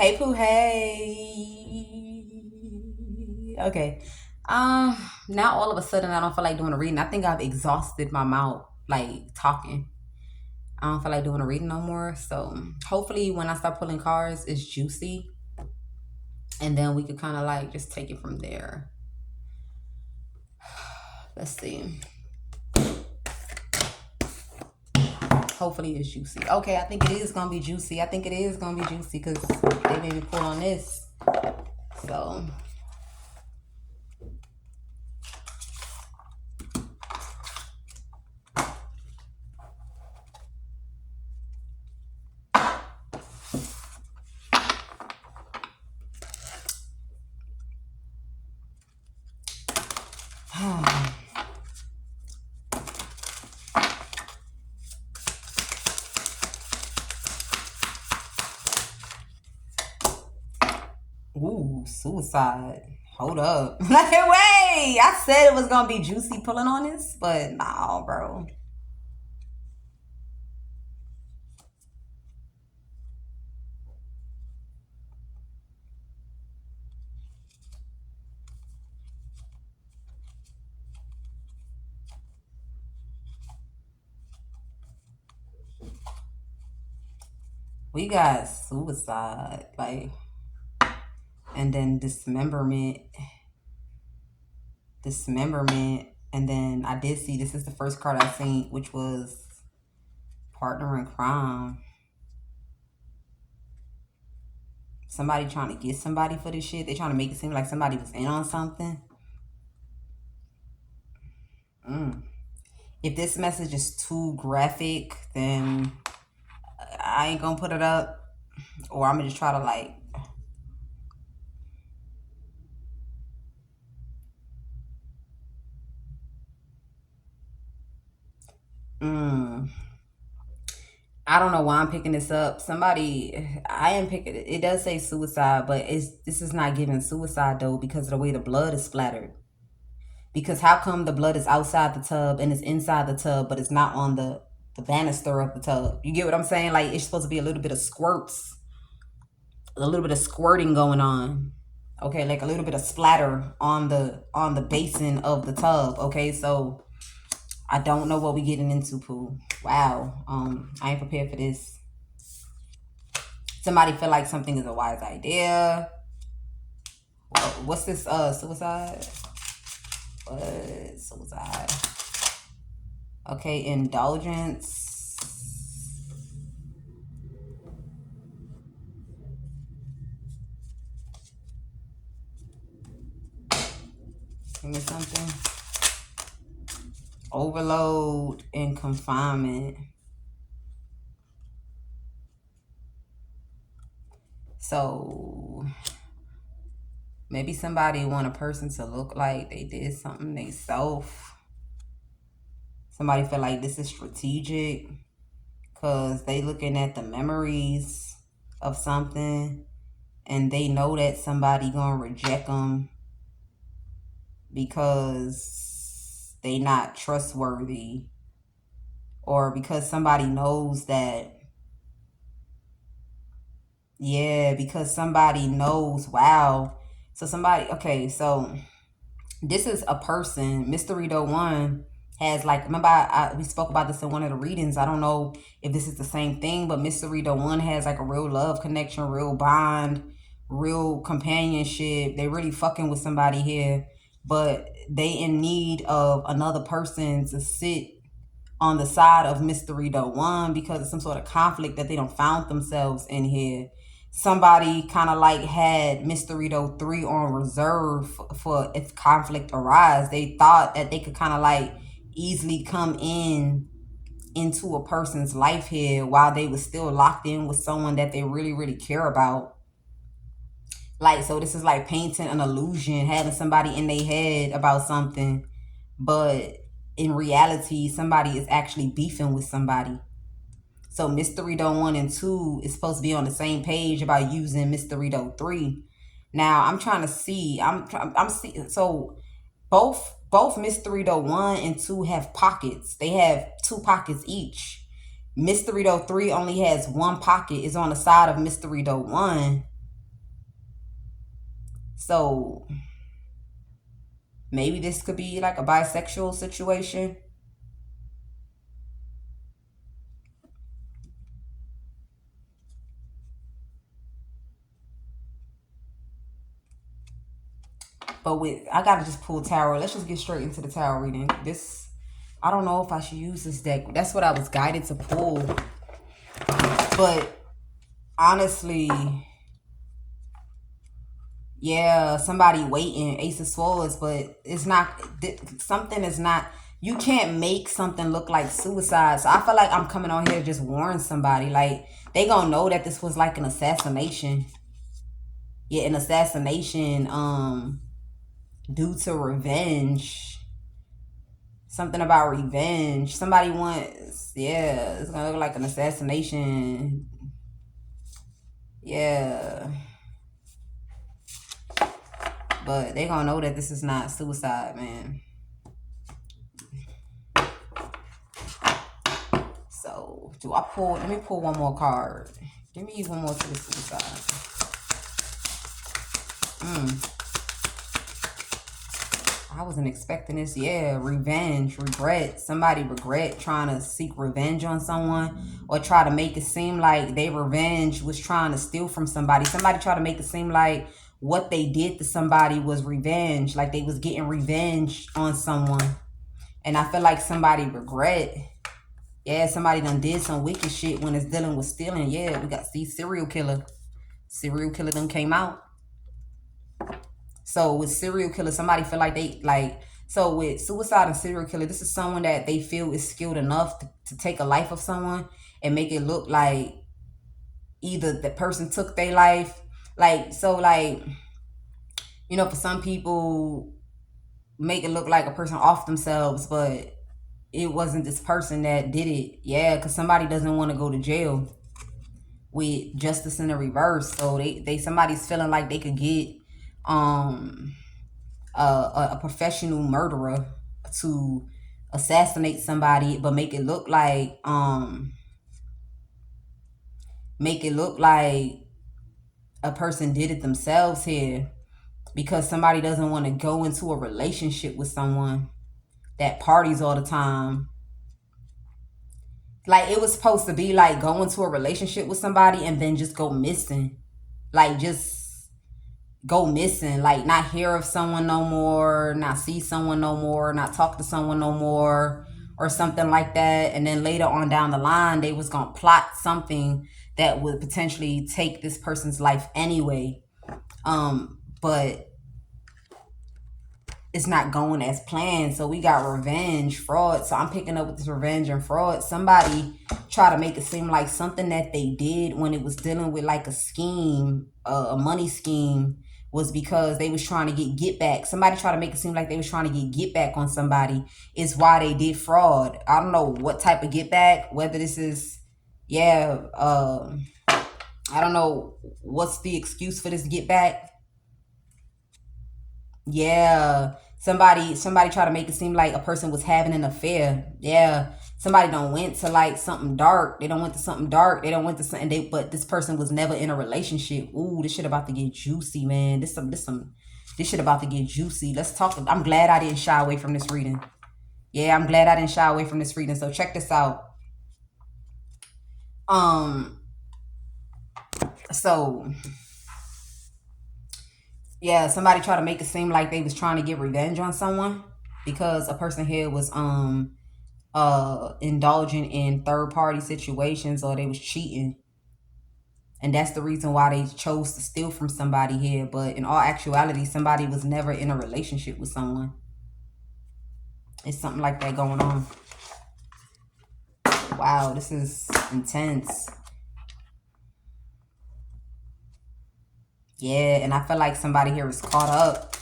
Hey Pooh, hey. Okay. Now all of a sudden I don't feel like doing a reading. I think I've exhausted my mouth like talking. I don't feel like doing a reading no more. So hopefully when I start pulling cards, it's juicy. And then we could kind of like just take it from there. Let's see. Hopefully it's juicy. Okay, I think it is gonna be juicy. I think it is gonna be juicy because they made me pull on this. So ooh, suicide. Hold up. Like, wait. I said it was gonna be juicy pulling on this, but nah, bro. We got suicide, like, and then dismemberment, and then I did see this is the first card I seen, which was partner in crime. Somebody trying to get somebody for this shit. They trying to make it seem like somebody was in on something. If this message is too graphic, then I ain't gonna put it up, or I'm gonna just try to like. I don't know why I'm picking this up. I am picking it. It does say suicide, but this is not giving suicide though because of the way the blood is splattered. Because how come the blood is outside the tub and it's inside the tub, but it's not on the banister of the tub? You get what I'm saying? Like it's supposed to be a little bit of squirts, a little bit of squirting going on. Okay, like a little bit of splatter on the basin of the tub. Okay, so I don't know what we getting into, Pooh. Wow. I ain't prepared for this. Somebody feel like something is a wise idea. What's this? Suicide? Suicide. Okay, indulgence. Give me something. Overload and confinement. So maybe somebody want a person to look like they did something they self. Somebody feel like this is strategic because they looking at the memories of something and they know that somebody gonna reject them because they not trustworthy, or because somebody knows that, yeah, because somebody knows. Wow. So somebody, okay, so this is a person. Mr. Rito One has like, remember we spoke about this in one of the readings. I don't know if this is the same thing, but Mr. Rito One has like a real love connection, real bond, real companionship. They really fucking with somebody here, but they in need of another person to sit on the side of Mr. Rito One because of some sort of conflict that they don't found themselves in here. Somebody kind of like had Mr. Rito 3 on reserve for if conflict arise. They thought that they could kind of like easily come into a person's life here while they was still locked in with someone that they really, really care about. Like, so this is like painting an illusion, having somebody in their head about something, but in reality, somebody is actually beefing with somebody. So Mr. Rito 1 and 2 is supposed to be on the same page about using Mr. Rito 3. Now I'm trying to see. I'm seeing. So both Mr. Rito 1 and 2 have pockets. They have 2 pockets each. Mr. Rito 3 only has 1 pocket. It's on the side of Mr. Rito 1. So maybe this could be like a bisexual situation. But I gotta just pull tarot. Let's just get straight into the tarot reading. I don't know if I should use this deck. That's what I was guided to pull. But honestly, yeah, somebody waiting, Ace of Swords, but it's not, something is not, you can't make something look like suicide. So I feel like I'm coming on here to just warn somebody. Like, they gonna know that this was like an assassination. Yeah, an assassination, due to revenge. Something about revenge. Somebody wants, yeah, it's gonna look like an assassination. Yeah. But they gonna know that this is not suicide, man. So, let me pull one more card. Give me one more to the suicide. I wasn't expecting this. Yeah, revenge, regret. Somebody regret trying to seek revenge on someone, or try to make it seem like they revenge was trying to steal from somebody. Somebody try to make it seem like what they did to somebody was revenge, like they was getting revenge on someone. And I feel like somebody regret. Yeah, somebody done did some wicked shit when it's dealing with stealing. Yeah, we got serial killer. Serial killer done came out. So with serial killer, somebody feel like so with suicide and serial killer, this is someone that they feel is skilled enough to take a life of someone and make it look like either the person took their life. Like, so like, you know, for some people, make it look like a person off themselves, but it wasn't this person that did it. Yeah, because somebody doesn't want to go to jail with justice in the reverse. So somebody's feeling like they could get a professional murderer to assassinate somebody, but make it look like a person did it themselves here, because somebody doesn't want to go into a relationship with someone that parties all the time. Like, it was supposed to be like go into a relationship with somebody and then just go missing. Like, just go missing. Like, not hear of someone no more, not see someone no more, not talk to someone no more, or something like that. And then later on down the line, they was going to plot something that would potentially take this person's life anyway. But it's not going as planned. So we got revenge, fraud. So I'm picking up with this revenge and fraud. Somebody try to make it seem like something that they did when it was dealing with like a scheme, a money scheme, was because they was trying to get back. Somebody try to make it seem like they was trying to get back on somebody is why they did fraud. I don't know what type of get back, whether this is, yeah, I don't know what's the excuse for this get back. Yeah, somebody try to make it seem like a person was having an affair. Yeah, somebody don't went to like something dark. They don't went to something dark. They don't went to something. But this person was never in a relationship. Ooh, this shit about to get juicy, man. This shit about to get juicy. Let's talk. I'm glad I didn't shy away from this reading. Yeah, I'm glad I didn't shy away from this reading. So check this out. So yeah, somebody try to make it seem like they was trying to get revenge on someone because a person here was indulging in third party situations, or they was cheating, and that's the reason why they chose to steal from somebody here. But in all actuality, somebody was never in a relationship with someone. It's something like that going on. Wow, this is intense. Yeah, and I feel like somebody here is caught up.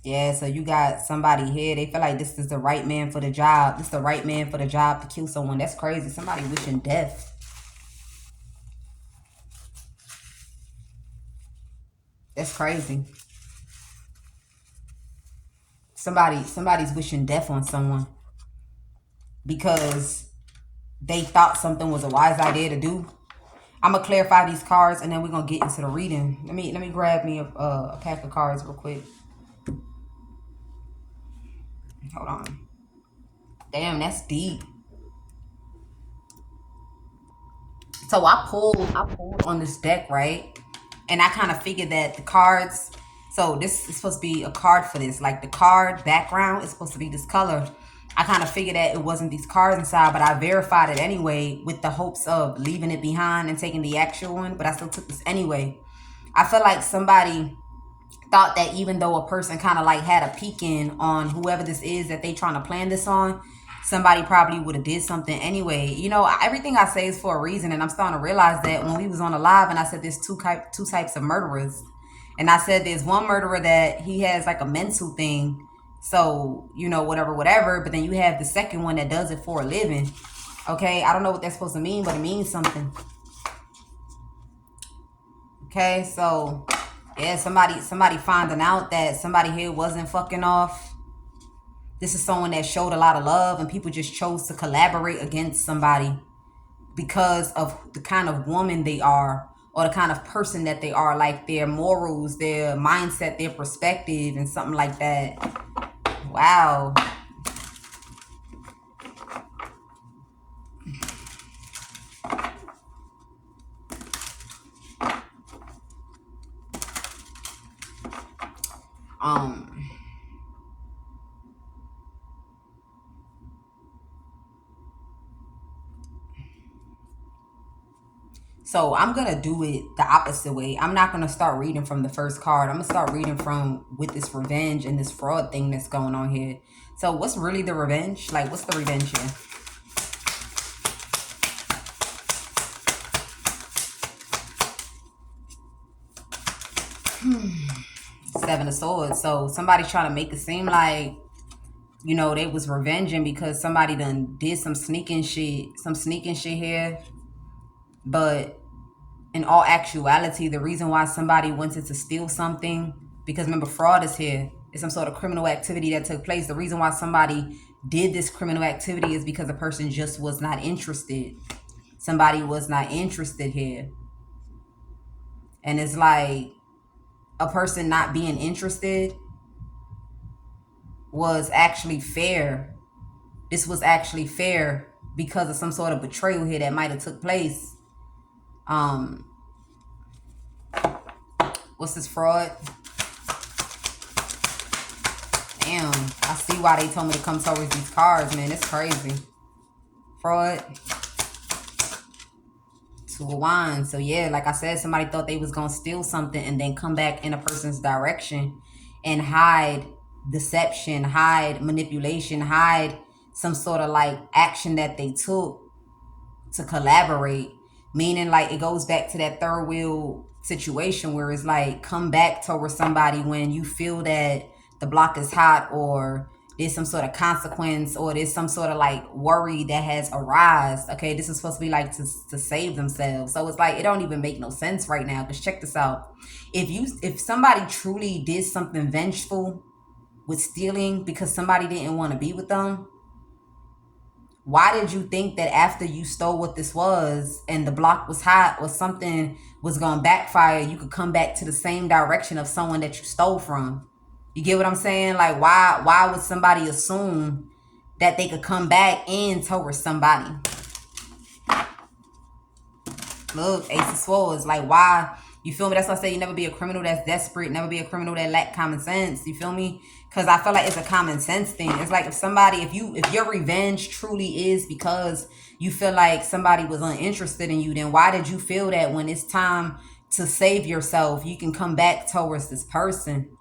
Yeah, so you got somebody here. They feel like this is the right man for the job. This is the right man for the job to kill someone. That's crazy. Somebody wishing death. That's crazy. Somebody's wishing death on someone because they thought something was a wise idea to do. I'm gonna clarify these cards and then we're gonna get into the reading. Let me grab me a pack of cards real quick. Hold on. Damn, that's deep. So I pulled on this deck, right? And I kind of figured that the cards, so this is supposed to be a card for this. Like the card background is supposed to be this color. I kind of figured that it wasn't these cards inside, but I verified it anyway with the hopes of leaving it behind and taking the actual one, but I still took this anyway. I feel like somebody thought that even though a person kind of like had a peek in on whoever this is that they trying to plan this on, somebody probably would have did something anyway. You know, everything I say is for a reason, and I'm starting to realize that when we was on the live and I said there's two types of murderers, and I said there's one murderer that he has like a mental thing, so you know whatever, but then you have the second one that does it for a living. Okay, I don't know what that's supposed to mean, but it means something. Okay, so yeah, somebody finding out that somebody here wasn't fucking off. This is someone that showed a lot of love and people just chose to collaborate against somebody because of the kind of woman they are or the kind of person that they are, like their morals, their mindset, their perspective, and something like that. Wow. So I'm going to do it the opposite way. I'm not going to start reading from the first card. I'm going to start reading from with this revenge and this fraud thing that's going on here. So what's really the revenge? Like, what's the revenge here? Seven of Swords. So somebody's trying to make it seem like, you know, they was revenging because somebody done did some sneaking shit here. But in all actuality, the reason why somebody wanted to steal something, because remember, fraud is here. It's some sort of criminal activity that took place. The reason why somebody did this criminal activity is because a person just was not interested. Somebody was not interested here. And it's like a person not being interested was actually fair. This was actually fair because of some sort of betrayal here that might have took place. What's this, fraud? Damn, I see why they told me to come towards these cards, man. It's crazy. Fraud. Two of Wands. So yeah, like I said, somebody thought they was gonna steal something and then come back in a person's direction and hide deception, hide manipulation, hide some sort of like action that they took to collaborate. Meaning, like, it goes back to that third wheel situation where it's like, come back towards somebody when you feel that the block is hot, or there's some sort of consequence, or there's some sort of like worry that has arisen. Okay, this is supposed to be like to save themselves. So it's like, it don't even make no sense right now. Because check this out. If somebody truly did something vengeful with stealing because somebody didn't want to be with them, why did you think that after you stole what this was and the block was hot or something was going to backfire, you could come back to the same direction of someone that you stole from? You get what I'm saying? Like, why would somebody assume that they could come back and towards somebody? Look, Ace of Swords. Like, why? You feel me? That's why I say you never be a criminal that's desperate. Never be a criminal that lack common sense. You feel me? Because I feel like it's a common sense thing. It's like if your revenge truly is because you feel like somebody was uninterested in you, then why did you feel that when it's time to save yourself, you can come back towards this person?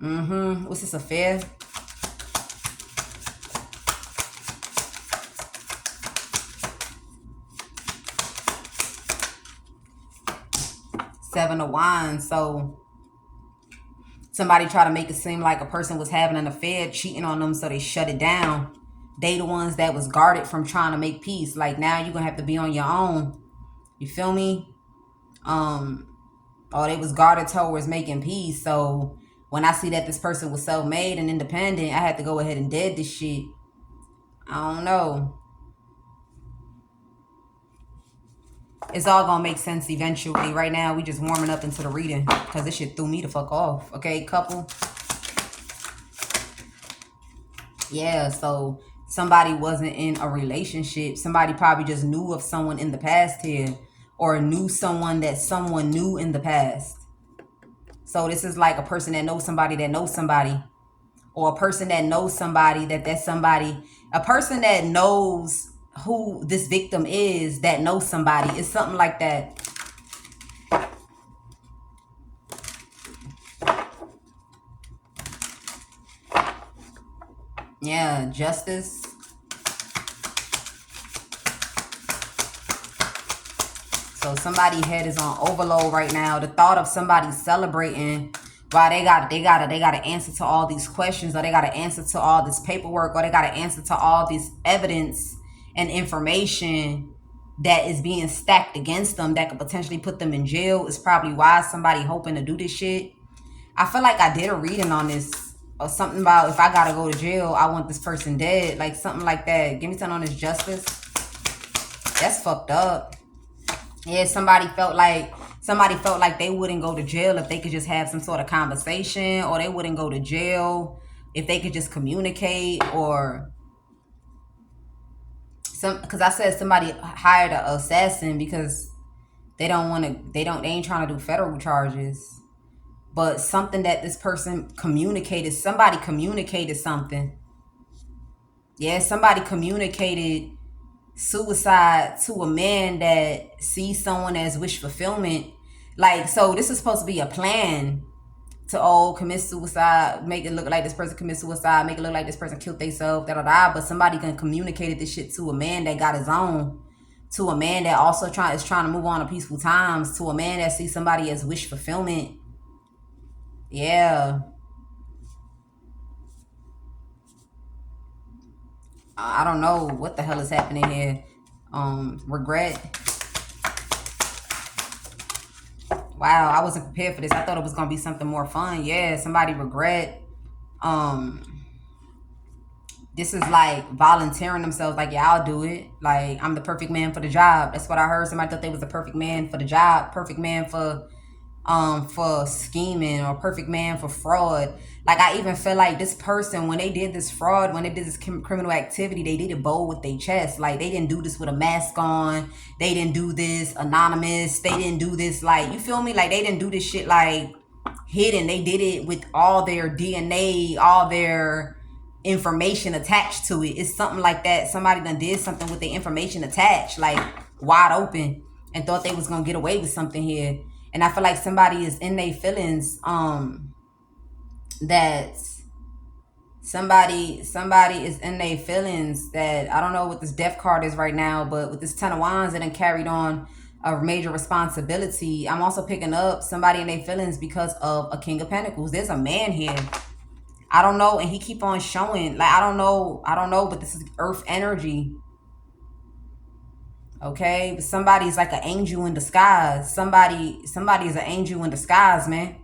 What's this, affair? Seven of Wands. So somebody try to make it seem like a person was having an affair, cheating on them, so they shut it down. They the ones that was guarded from trying to make peace. Like, now you're gonna have to be on your own. You feel me? Or they was guarded towards making peace. So when I see that this person was self-made and independent, I had to go ahead and dead this shit. I don't know. It's all gonna make sense eventually. Right now, we just warming up into the reading because this shit threw me the fuck off. Okay, couple. Yeah, so somebody wasn't in a relationship. Somebody probably just knew of someone in the past here, or knew someone that someone knew in the past. So this is like a person that knows somebody that knows somebody, or a person that knows somebody that's somebody, a person that knows who this victim is that knows somebody. It's something like that. Yeah, justice. So somebody's head is on overload right now. The thought of somebody celebrating while they gotta answer to all these questions, or they gotta answer to all this paperwork, or they gotta answer to all this evidence and information that is being stacked against them that could potentially put them in jail, is probably why somebody hoping to do this shit. I feel like I did a reading on this, or something about if I gotta go to jail, I want this person dead, like something like that. Give me something on this justice. That's fucked up. Yeah, somebody felt like they wouldn't go to jail if they could just have some sort of conversation, or they wouldn't go to jail if they could just communicate, or because I said somebody hired an assassin because they ain't trying to do federal charges, but something that this person communicated, somebody communicated something. Yeah, somebody communicated suicide to a man that sees someone as wish fulfillment. Like, so this is supposed to be a plan to commit suicide, make it look like this person commit suicide, make it look like this person killed themselves, da da da. But somebody can communicated this shit to a man that got his own, to a man that also is trying to move on to peaceful times, to a man that sees somebody as wish fulfillment. Yeah. I don't know what the hell is happening here. Regret. Wow, I wasn't prepared for this. I thought it was gonna be something more fun. Yeah, somebody regret. Um, this is like volunteering themselves. Like, yeah, I'll do it. Like, I'm the perfect man for the job. That's what I heard. Somebody thought they was the perfect man for the job. Perfect man for scheming, or perfect man for fraud. Like, I even feel like this person, when they did this fraud, when they did this criminal activity, they did it bold with their chest. Like, they didn't do this with a mask on, they didn't do this anonymous, they didn't do this, like, you feel me, like they didn't do this shit like hidden. They did it with all their DNA, all their information attached to it. It's something like that. Somebody done did something with the information attached, like wide open, and thought they was gonna get away with something here. And I feel like somebody is in their feelings, that somebody is in their feelings, that I don't know what this death card is right now, but with this 10 of wands, it done carried on a major responsibility. I'm also picking up somebody in their feelings because of a king of pentacles. There's a man here, I don't know, and he keep on showing, like, I don't know, but this is earth energy. Okay, but somebody's like an angel in disguise. Somebody is an angel in disguise, man.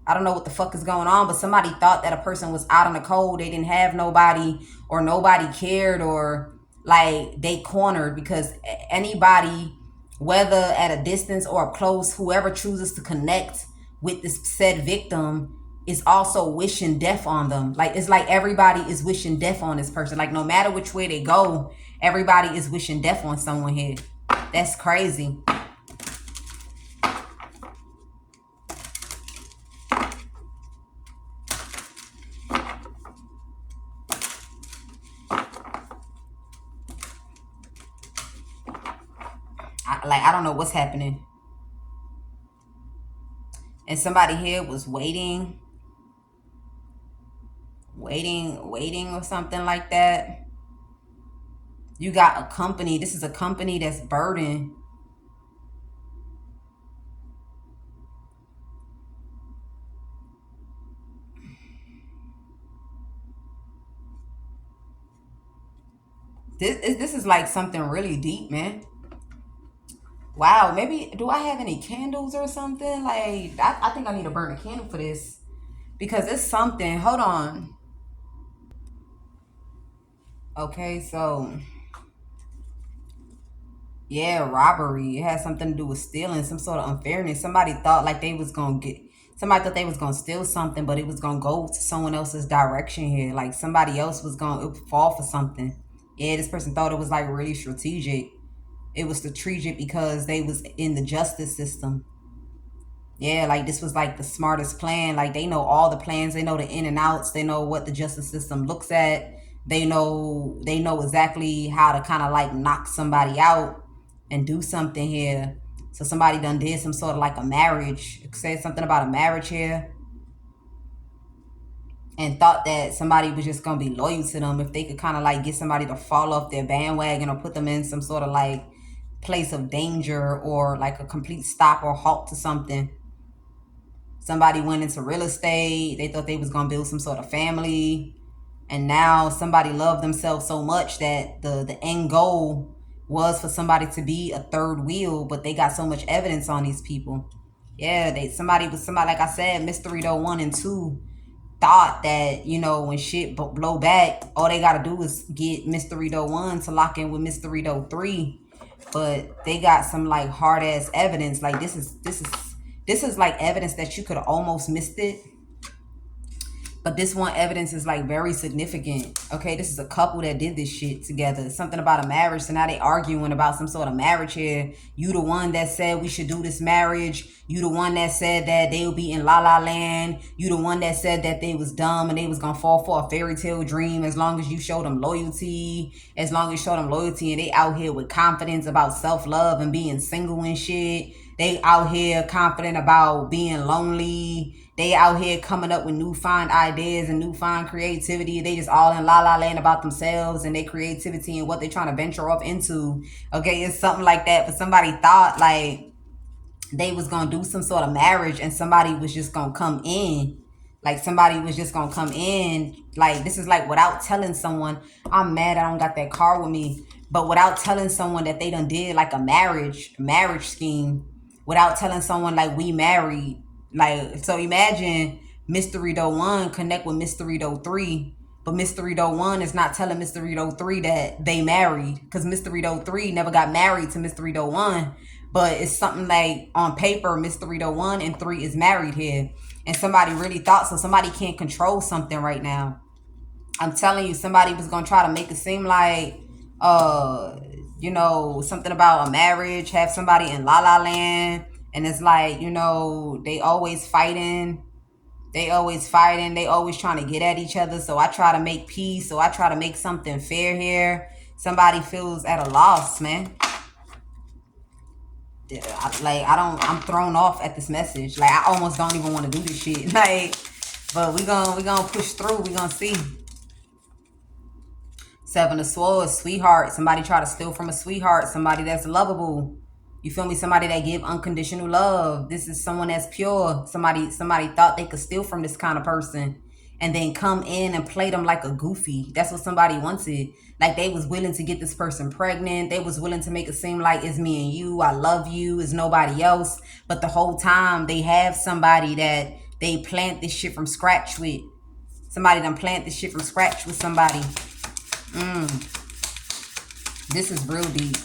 I don't know what the fuck is going on, but somebody thought that a person was out in the cold. They didn't have nobody, or nobody cared, or like they cornered, because anybody, whether at a distance or up close, whoever chooses to connect with this said victim is also wishing death on them. Like, it's like everybody is wishing death on this person. Like, no matter which way they go, everybody is wishing death on someone here. That's crazy. I don't know what's happening. And somebody here was waiting or something like that. You got a company. This is a company that's burdened. This is like something really deep, man. Wow, maybe, do I have any candles or something? Like, I think I need to burn a candle for this, because it's something. Hold on. Okay, so Yeah, robbery. It had something to do with stealing, some sort of unfairness. Somebody thought like they was gonna get. Somebody thought they was gonna steal something, but it was gonna go to someone else's direction here. Like somebody else was gonna fall for something. Yeah, this person thought it was like really strategic. It was strategic because they was in the justice system. Yeah, like this was like the smartest plan. Like they know all the plans, they know the in and outs, they know what the justice system looks at. They know exactly how to kind of like knock somebody out and do something here. So somebody done did some sort of like a marriage. It said something about a marriage here and thought that somebody was just gonna be loyal to them if they could kind of like get somebody to fall off their bandwagon or put them in some sort of like place of danger or like a complete stop or halt to something. Somebody went into real estate. They thought they was gonna build some sort of family, and now somebody loved themselves so much that the end goal was for somebody to be a third wheel. But they got so much evidence on these people. Yeah, somebody like I said, Mystery Though 1 and 2 thought that when shit blow back, all they gotta do is get Mystery Though 1 to lock in with Mystery Though 3. But they got some like hard ass evidence. Like this is like evidence that you could have almost missed it, but this one evidence is like very significant. Okay, this is a couple that did this shit together. Something about a marriage. So now they arguing about some sort of marriage here. You the one that said we should do this marriage. You the one that said that they would be in La La Land. You the one that said that they was dumb and they was gonna fall for a fairy tale dream as long as you showed them loyalty. As long as you showed them loyalty, and they out here with confidence about self-love and being single and shit. They out here confident about being lonely. They out here coming up with newfound ideas and newfound creativity. They just all in La La Land about themselves and their creativity and what they're trying to venture off into. Okay, it's something like that. But somebody thought like they was gonna do some sort of marriage and somebody was just gonna come in. Like somebody was just gonna come in. Like this is like without telling someone, I'm mad I don't got that car with me. But without telling someone that they done did like a marriage scheme, without telling someone like we married. Like so imagine Mystery Though 1 connect with Mystery Though 3. But Mystery Though 1 is not telling Mystery Though 3 that they married. Because Mystery Though 3 never got married to Mystery Though 1. But it's something like on paper, Mystery Though 1 and 3 is married here. And somebody really thought so. Somebody can't control something right now. I'm telling you, somebody was gonna try to make it seem like something about a marriage, have somebody in La La Land, and it's like, they always fighting. They always fighting. They always trying to get at each other. So I try to make peace. So I try to make something fair here. Somebody feels at a loss, man. I'm thrown off at this message. Like I almost don't even want to do this shit. Like, but we gonna push through. We gonna see. Seven of Swords, sweetheart. Somebody try to steal from a sweetheart. Somebody that's lovable. You feel me? Somebody that give unconditional love. This is someone that's pure. Somebody thought they could steal from this kind of person and then come in and play them like a goofy. That's what somebody wanted. Like they was willing to get this person pregnant. They was willing to make it seem like it's me and you. I love you. It's nobody else. But the whole time they have somebody that they plant this shit from scratch with. Somebody done plant this shit from scratch with somebody. This is real deep.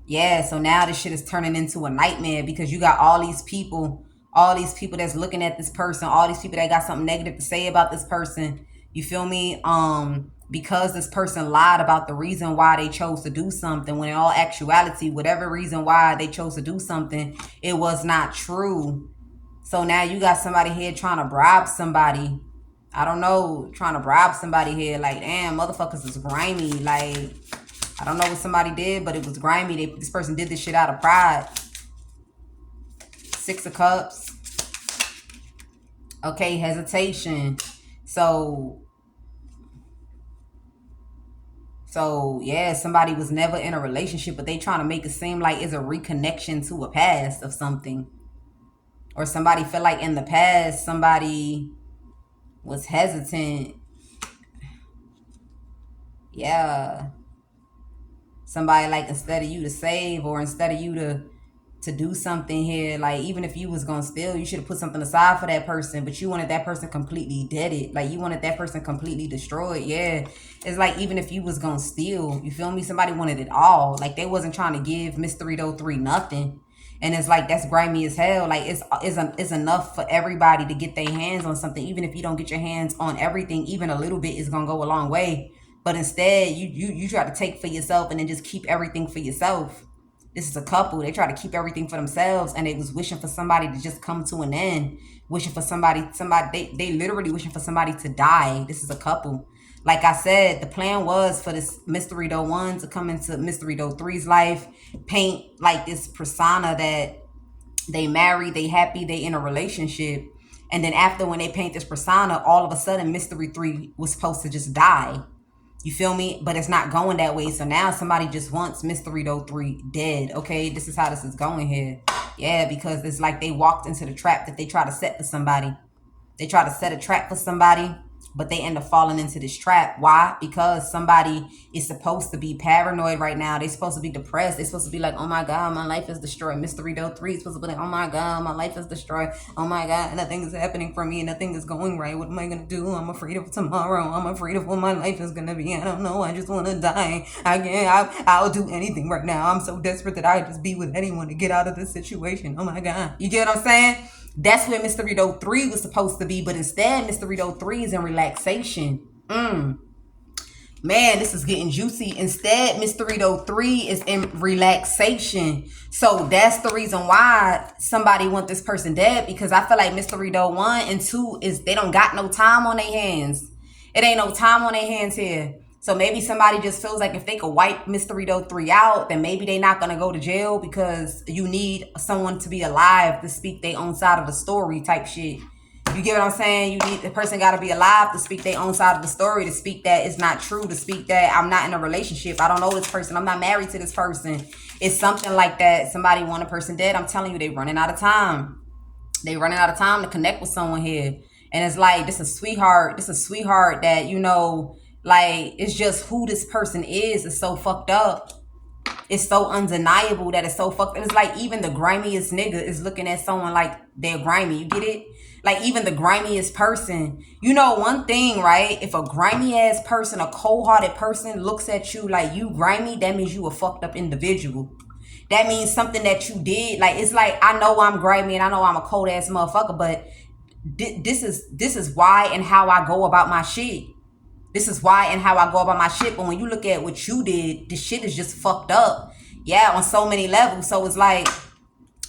Yeah, so now this shit is turning into a nightmare because you got all these people that's looking at this person, all these people that got something negative to say about this person. You feel me? Because this person lied about the reason why they chose to do something, when in all actuality, whatever reason why they chose to do something, it was not true. So now you got somebody here trying to bribe somebody. I don't know, trying to bribe somebody here. Like, damn, motherfuckers is grimy. Like, I don't know what somebody did, but it was grimy. This person did this shit out of pride. Six of Cups. Okay, hesitation. So yeah, somebody was never in a relationship, but they trying to make it seem like it's a reconnection to a past of something. Or somebody feel like in the past, somebody was hesitant. Yeah. Somebody like instead of you to save or instead of you to to do something here. Like, even if you was gonna steal, you should have put something aside for that person, but you wanted that person completely deaded. Like, you wanted that person completely destroyed. Yeah, it's like, even if you was gonna steal, you feel me, somebody wanted it all. Like, they wasn't trying to give Mr. 3 nothing. And it's like, that's grimy as hell. Like, it's enough for everybody to get their hands on something. Even if you don't get your hands on everything, even a little bit is gonna go a long way. But instead, you try to take for yourself and then just keep everything for yourself. This is a couple. They try to keep everything for themselves, and they was wishing for somebody to just come to an end. Wishing for somebody. They literally wishing for somebody to die. This is a couple. Like I said, the plan was for this Mr. Rito 1 to come into Mr. Rito 3's life, paint like this persona that they married, they happy, they in a relationship. And then after, when they paint this persona, all of a sudden Mystery 3 was supposed to just die. You feel me? But it's not going that way. So now somebody just wants Mr. Rito 3 dead. Okay, this is how this is going here. Yeah, because it's like they walked into the trap that they try to set for somebody. They try to set a trap for somebody, but they end up falling into this trap. Why? Because somebody is supposed to be paranoid right now. They're supposed to be depressed. They're supposed to be like, oh my God, my life is destroyed. Mr. Rito 3 is supposed to be like, oh my God, my life is destroyed. Oh my God, nothing is happening for me. Nothing is going right. What am I going to do? I'm afraid of tomorrow. I'm afraid of what my life is going to be. I don't know. I just want to die. I'll do anything right now. I'm so desperate that I'd just be with anyone to get out of this situation. Oh my God. You get what I'm saying? That's where Mr. Rito 3 was supposed to be, but instead, Mr. Rito 3 is in relaxation. Man, this is getting juicy. Instead, Mr. Rito 3 is in relaxation. So that's the reason why somebody want this person dead, because I feel like Mr. Rito 1 and 2 is, they don't got no time on their hands. It ain't no time on their hands here. So maybe somebody just feels like if they could wipe Mr. Rito 3 out, then maybe they not going to go to jail, because you need someone to be alive to speak their own side of the story type shit. You get what I'm saying? You need, the person got to be alive to speak their own side of the story, to speak that it's not true, to speak that I'm not in a relationship, I don't know this person, I'm not married to this person. It's something like that. Somebody want a person dead. I'm telling you, they running out of time. They running out of time to connect with someone here. And it's like, this is a sweetheart. This is a sweetheart that, you know, like, it's just who this person is so fucked up. It's so undeniable that it's so fucked up. It's like, even the grimiest nigga is looking at someone like they're grimy. You get it? Like, even the grimiest person. You know one thing, right? If a grimy ass person, a cold-hearted person looks at you like you grimy, that means you a fucked up individual. That means something that you did. Like, it's like, I know I'm grimy and I know I'm a cold ass motherfucker, but this is why and how I go about my shit. This is why and how I go about my shit. But when you look at what you did, this shit is just fucked up. Yeah, on so many levels. So it's like,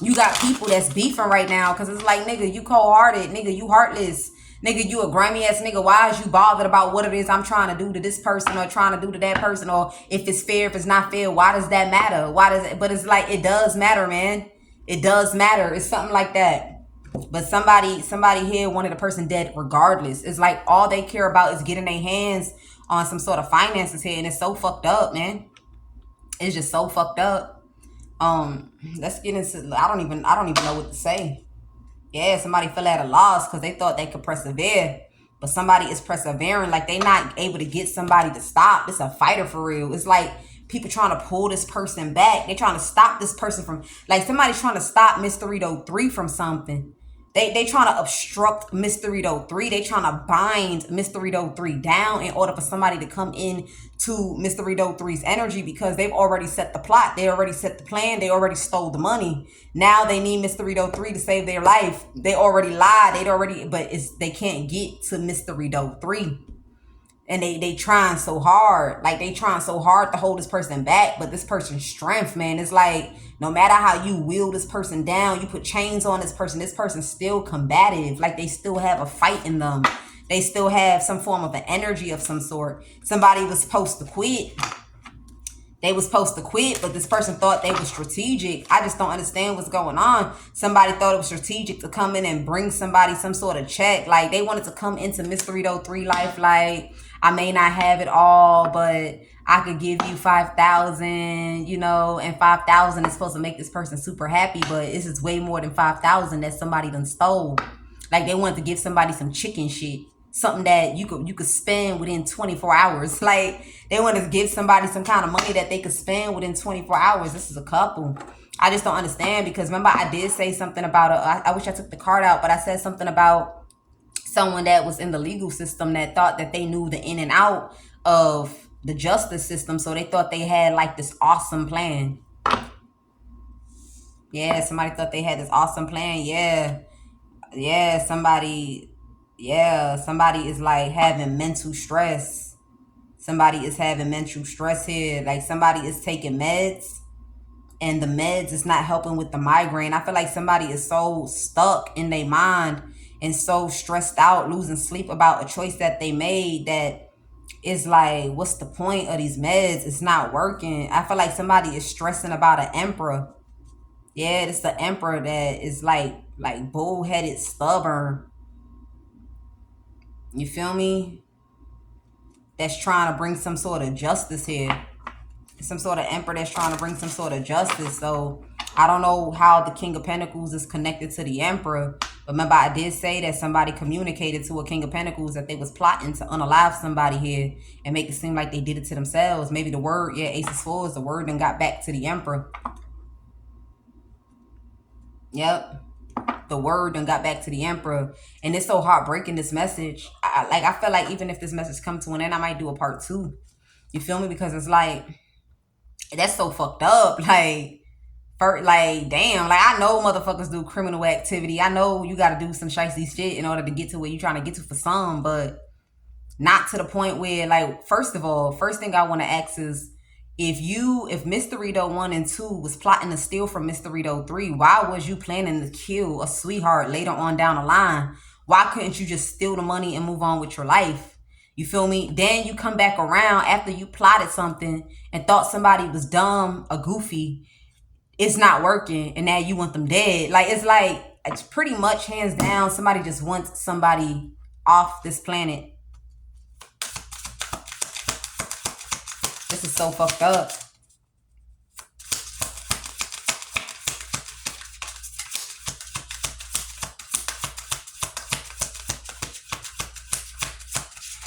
you got people that's beefing right now, because it's like, nigga, you cold-hearted. Nigga, you heartless. Nigga, you a grimy ass nigga. Why is you bothered about what it is I'm trying to do to this person, or trying to do to that person, or if it's fair, if it's not fair? Why does that matter? Why does it? But it's like, it does matter, man. It does matter. It's something like that. But somebody here wanted a person dead regardless. It's like, all they care about is getting their hands on some sort of finances here, and it's so fucked up, man. It's just so fucked up. Let's get into, I don't even know what to say. Yeah, somebody fell at a loss because they thought they could persevere, but somebody is persevering. Like, they not able to get somebody to stop. It's a fighter for real. It's like people trying to pull this person back. They trying to stop this person from, like, somebody's trying to stop Mr. Rito 3 from something. They trying to obstruct Mr. Rito 3. They trying to bind Mr. Rito 3 down in order for somebody to come in to Mr. Rito 3's energy, because they've already set the plot. They already set the plan. They already stole the money. Now they need Mr. Rito 3 to save their life. They already lied. But they can't get to Mr. Rito 3. And they trying so hard. Like, they trying so hard to hold this person back. But this person's strength, man, it's like, no matter how you wheel this person down, you put chains on this person's still combative. Like, they still have a fight in them. They still have some form of an energy of some sort. Somebody was supposed to quit. They was supposed to quit, but this person thought they were strategic. I just don't understand what's going on. Somebody thought it was strategic to come in and bring somebody some sort of check. Like, they wanted to come into Mr. Rito 3 life like, I may not have it all, but I could give you 5,000, you know, and 5,000 is supposed to make this person super happy, but this is way more than 5,000 that somebody done stole. Like, they wanted to give somebody some chicken shit. Something that you could spend within 24 hours. Like, they want to give somebody some kind of money that they could spend within 24 hours. This is a couple. I just don't understand, because remember I did say something about I wish I took the card out, but I said something about someone that was in the legal system that thought that they knew the in and out of the justice system, so they thought they had like this awesome plan. Yeah, somebody thought they had this awesome plan. Yeah, somebody is like having mental stress. Somebody is having mental stress here. Like somebody is taking meds, and the meds is not helping with the migraine. I feel like somebody is so stuck in their mind and so stressed out, losing sleep about a choice that they made, that it's like, what's the point of these meds? It's not working. I feel like somebody is stressing about an emperor. Yeah, it's the emperor that is like bullheaded, stubborn. You feel me? That's trying to bring some sort of justice here. Some sort of emperor that's trying to bring some sort of justice. So I don't know how the King of Pentacles is connected to the emperor. But remember, I did say that somebody communicated to a King of Pentacles that they was plotting to unalive somebody here and make it seem like they did it to themselves. Maybe the word, Ace of Swords, the word then got back to the emperor. Yep. The word done got back to the emperor, and it's so heartbreaking, this message. I feel like even if this message come to an end, I might do a part 2. You feel me? Because it's like, that's so fucked up. Like damn, like I know motherfuckers do criminal activity. I know you gotta do some shicey shit in order to get to where you're trying to get to for some, but not to the point where, like, first of all, first thing I want to ask is, if Mr. Rito 1 and 2 was plotting to steal from Mr. Rito 3, why was you planning to kill a sweetheart later on down the line? Why couldn't you just steal the money and move on with your life? You feel me? Then you come back around after you plotted something and thought somebody was dumb or goofy. It's not working, and now you want them dead. Like, it's pretty much hands down, somebody just wants somebody off this planet. This is so fucked up.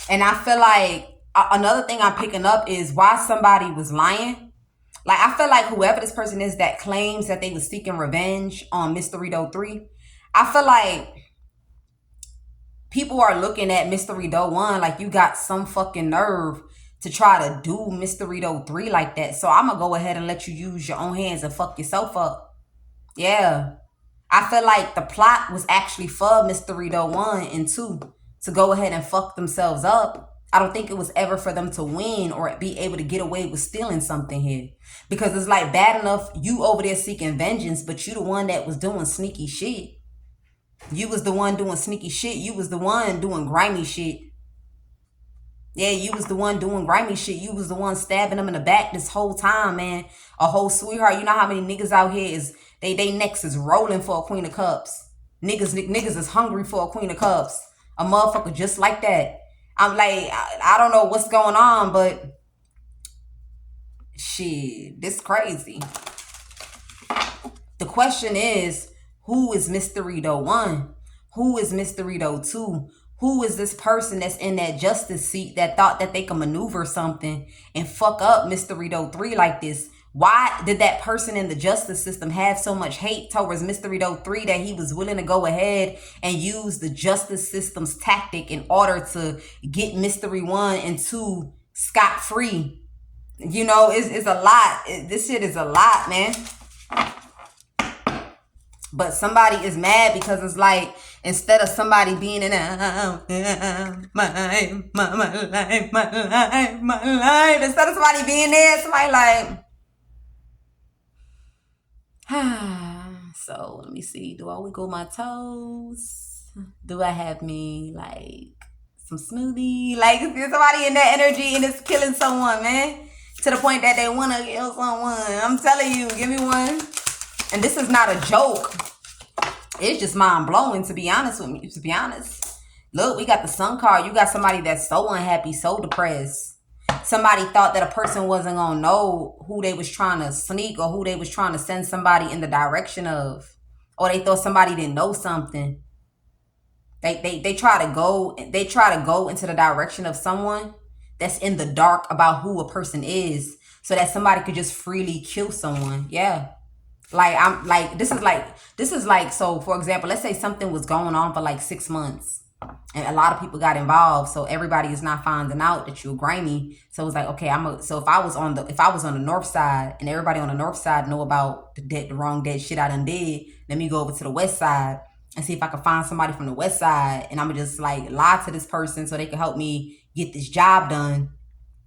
And I feel like another thing I'm picking up is why somebody was lying. Like, I feel like whoever this person is that claims that they was seeking revenge on Mr. Rito 3, I feel like people are looking at Mr. Rito 1 like, you got some fucking nerve to try to do Mr. Rito 3 like that. So I'm going to go ahead and let you use your own hands and fuck yourself up. Yeah. I feel like the plot was actually for Mr. Rito 1 and 2 to go ahead and fuck themselves up. I don't think it was ever for them to win or be able to get away with stealing something here. Because it's like, bad enough you over there seeking vengeance, but you the one that was doing sneaky shit. You was the one doing sneaky shit. You was the one doing grimy shit. Yeah, you was the one doing grimy shit. You was the one stabbing them in the back this whole time, man. A whole sweetheart. You know how many niggas out here is, they necks is rolling for a Queen of Cups. Niggas is hungry for a Queen of Cups. A motherfucker just like that. I'm like, I don't know what's going on, but shit, this crazy. The question is, who is Mr. Rito 1? Who is Mr. Rito 2? Who is this person that's in that justice seat that thought that they could maneuver something and fuck up Mr. Rito 3 like this? Why did that person in the justice system have so much hate towards Mr. Rito 3 that he was willing to go ahead and use the justice system's tactic in order to get Mystery 1 and 2 scot-free? You know, it's a lot. This shit is a lot, man. But somebody is mad because it's like, instead of somebody being in my life, instead of somebody being there, somebody like, so let me see. Do I wiggle my toes? Do I have me like some smoothie? Like, is there somebody in that energy and it's killing someone, man? To the point that they want to kill someone. I'm telling you, give me one. And this is not a joke. It's just mind blowing, to be honest with me. To be honest, look, we got the Sun card. You got somebody that's so unhappy, so depressed. Somebody thought that a person wasn't gonna know who they was trying to sneak or who they was trying to send somebody in the direction of, or they thought somebody didn't know something. They try to go into the direction of someone that's in the dark about who a person is, so that somebody could just freely kill someone. Yeah. Like I'm like this is like so for example, let's say something was going on for like 6 months and a lot of people got involved, so everybody is not finding out that you're grimy. So it's like, okay, so if I was on the north side and everybody on the north side know about the wrong dead shit I done did, let me go over to the west side and see if I can find somebody from the west side, and I'm gonna just like lie to this person so they can help me get this job done.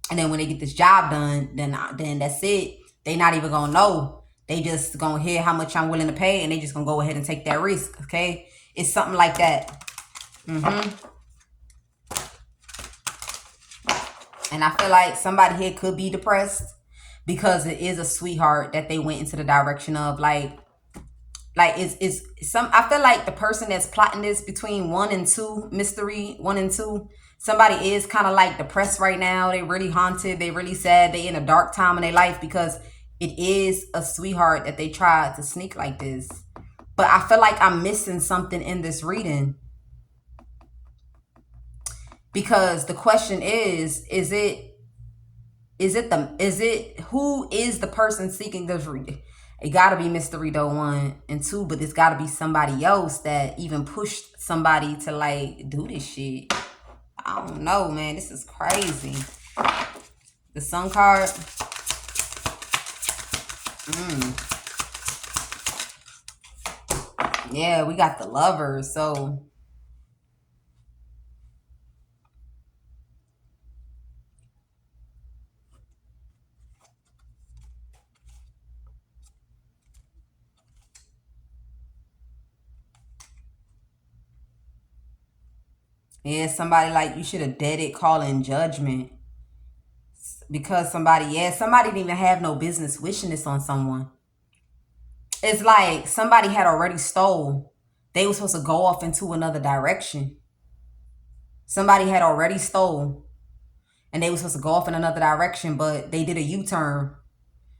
And then when they get this job done, then that's it. They not even gonna know. They just gonna hear how much I'm willing to pay, and they just gonna go ahead and take that risk. Okay, it's something like that. And I feel like somebody here could be depressed because it is a sweetheart that they went into the direction of like it's some. I feel like the person that's plotting this between 1 and 2, mystery 1 and 2, somebody is kind of like depressed right now. They really haunted, they really sad, they in a dark time in their life because it is a sweetheart that they tried to sneak like this. But I feel like I'm missing something in this reading, because the question is it who is the person seeking this reading? It gotta be Mystery Doe 1 and 2, but it's gotta be somebody else that even pushed somebody to like do this shit. I don't know, man. This is crazy. The Sun card. Yeah, we got the Lovers. So yeah, somebody like you should have dead it calling judgment. Because somebody didn't even have no business wishing this on someone. It's like somebody had already stole. They were supposed to go off into another direction. Somebody had already stole and they were supposed to go off in another direction, but they did a U-turn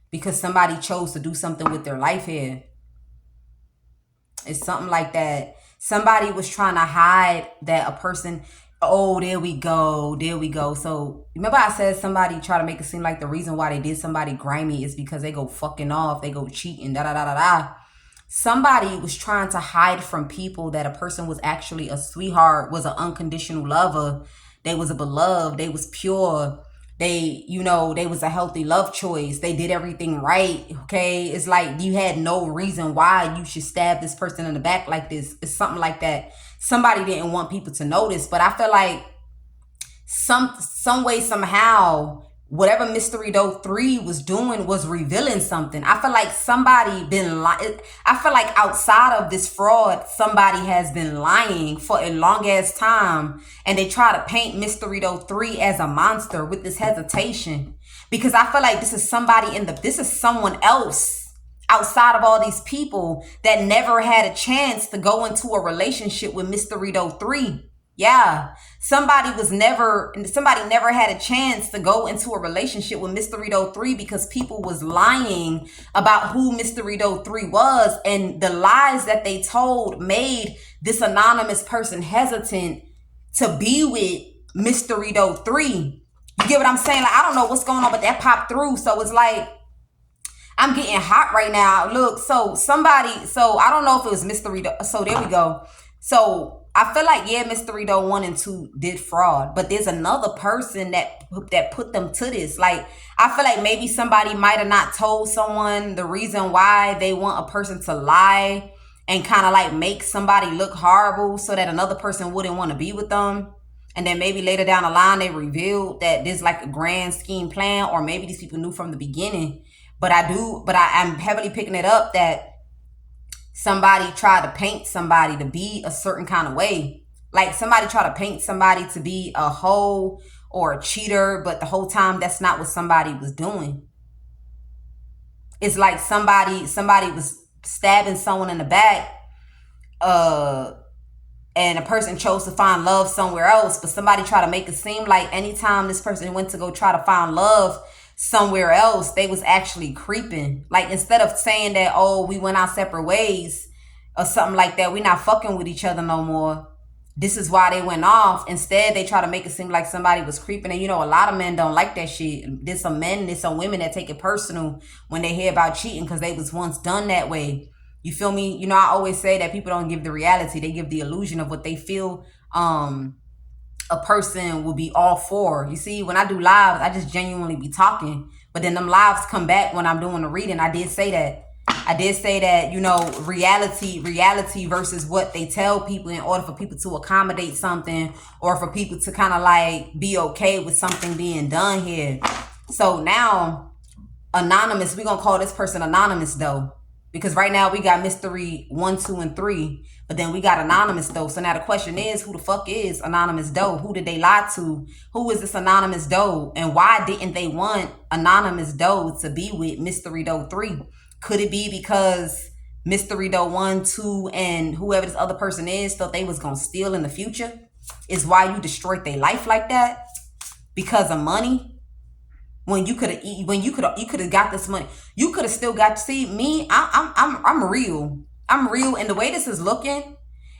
because somebody chose to do something with their life here. It's something like that. Somebody was trying to hide that a person, oh, there we go. So remember I said somebody try to make it seem like the reason why they did somebody grimy is because they go fucking off, they go cheating, da da da da da. Somebody was trying to hide from people that a person was actually a sweetheart, was an unconditional lover. They was a beloved. They was pure. They, they was a healthy love choice. They did everything right. Okay. It's like you had no reason why you should stab this person in the back like this. It's something like that. Somebody didn't want people to notice, but I feel like some way, somehow, whatever Mystery Doe 3 was doing was revealing something. I feel like somebody been lying. I feel like outside of this fraud, somebody has been lying for a long ass time. And they try to paint Mystery Doe 3 as a monster with this hesitation. Because I feel like this is someone else outside of all these people that never had a chance to go into a relationship with Mystery Doe 3. Yeah, somebody never had a chance to go into a relationship with Mystery Doe 3 because people was lying about who Mystery Doe 3 was, and the lies that they told made this anonymous person hesitant to be with Mystery Doe 3. You get what I'm saying? Like, I don't know what's going on, but that popped through. So it's like I'm getting hot right now. Look, so I don't know if it was Mystery Doe. So there we go. So I feel like, yeah, Mystery Doe 1 and 2 did fraud, but there's another person that put them to this. Like, I feel like maybe somebody might have not told someone the reason why they want a person to lie and kind of like make somebody look horrible so that another person wouldn't want to be with them. And then maybe later down the line, they revealed that there's like a grand scheme plan, or maybe these people knew from the beginning. But I'm heavily picking it up that somebody tried to paint somebody to be a certain kind of way. Like somebody tried to paint somebody to be a hoe or a cheater, but the whole time that's not what somebody was doing. It's like somebody was stabbing someone in the back, and a person chose to find love somewhere else, but somebody tried to make it seem like anytime this person went to go try to find love somewhere else, they was actually creeping. Like, instead of saying that, oh, we went our separate ways or something like that, we not fucking with each other no more, This is why they went off. Instead, they try to make it seem like somebody was creeping. And, a lot of men don't like that shit. There's some men, there's some women that take it personal when they hear about cheating because they was once done that way. You feel me? I always say that people don't give the reality. They give the illusion of what they feel a person will be all for. You see, when I do lives, I just genuinely be talking. But then them lives come back when I'm doing the reading. I did say that. Reality versus what they tell people in order for people to accommodate something or for people to kind of like be okay with something being done here. So now, anonymous, we're going to call this person anonymous though. Because right now we got mystery 1, 2, and 3. But then we got anonymous though. So now the question is, who the fuck is anonymous doe? Who did they lie to? Who is this anonymous doe? And why didn't they want anonymous doe to be with mystery doe 3? Could it be because mystery doe 1, 2, and whoever this other person is thought they was gonna steal in the future? Is why you destroyed their life like that? Because of money? When you could have got this money, you could have still got to see me. I'm real. I'm real, and the way this is looking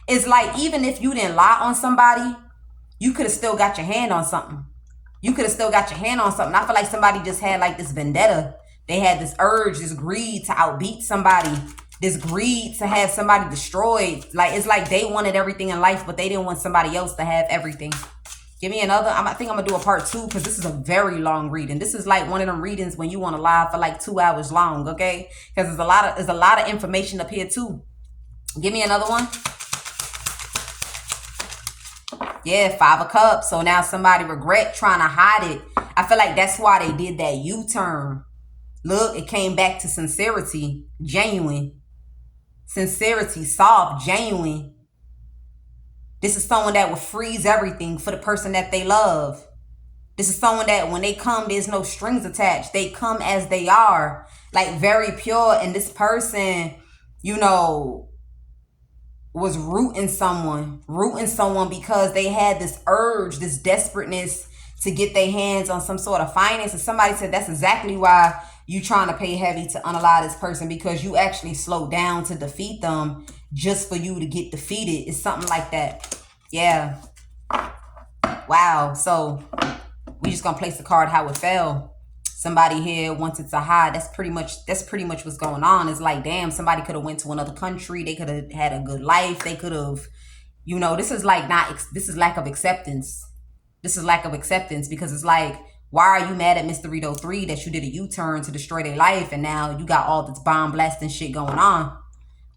is like even if you didn't lie on somebody, you could have still got your hand on something. I feel like somebody just had like this vendetta. They had this urge, this greed to outbeat somebody, this greed to have somebody destroyed. Like it's like they wanted everything in life, but they didn't want somebody else to have everything. Give me another. I think I'm going to do a part 2 because this is a very long reading. This is like one of them readings when you want to live for like 2 hours long, okay? Because there's a lot of information up here too. Give me another one. Yeah, 5 of Cups. So now somebody regret trying to hide it. I feel like that's why they did that U-turn. Look, it came back to sincerity, genuine. Sincerity, soft, genuine. This is someone that will freeze everything for the person that they love. This is someone that when they come, there's no strings attached. They come as they are, like very pure. And this person, was rooting someone because they had this urge, this desperateness to get their hands on some sort of finance. And somebody said that's exactly why you trying to pay heavy to unalive this person, because you actually slowed down to defeat them just for you to get defeated. It's something like that. Yeah. Wow. So we just gonna place the card how it fell. Somebody here wanted to hide. That's pretty much what's going on. It's like, damn, somebody could have went to another country. They could have had a good life. They could have, this is lack of acceptance. This is lack of acceptance because it's like, why are you mad at Mystery Doe 3 that you did a U-turn to destroy their life and now you got all this bomb blasting shit going on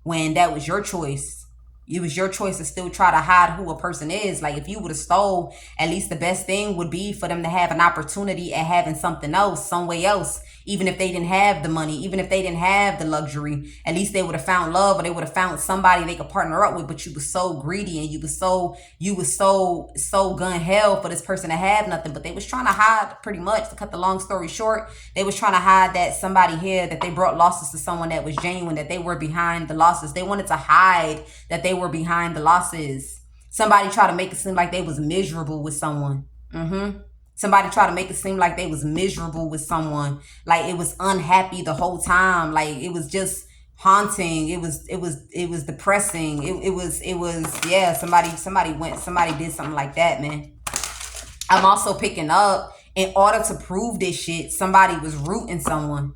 when that was your choice? It was your choice to still try to hide who a person is. Like if you would have stole, at least the best thing would be for them to have an opportunity at having something else, some way else. Even if they didn't have the money, even if they didn't have the luxury, at least they would have found love or they would have found somebody they could partner up with. But you were so greedy and you were so gun hell for this person to have nothing. But they was trying to hide, pretty much, to cut the long story short, they was trying to hide that somebody here, that they brought losses to someone that was genuine, that they were behind the losses. They wanted to hide that they were behind the losses. Somebody tried to make it seem like they was miserable with someone. Somebody tried to make it seem like they was miserable with someone, like it was unhappy the whole time, like it was just haunting. It was depressing. It was yeah. Somebody did something like that, man. I'm also picking up, in order to prove this shit, somebody was rooting someone.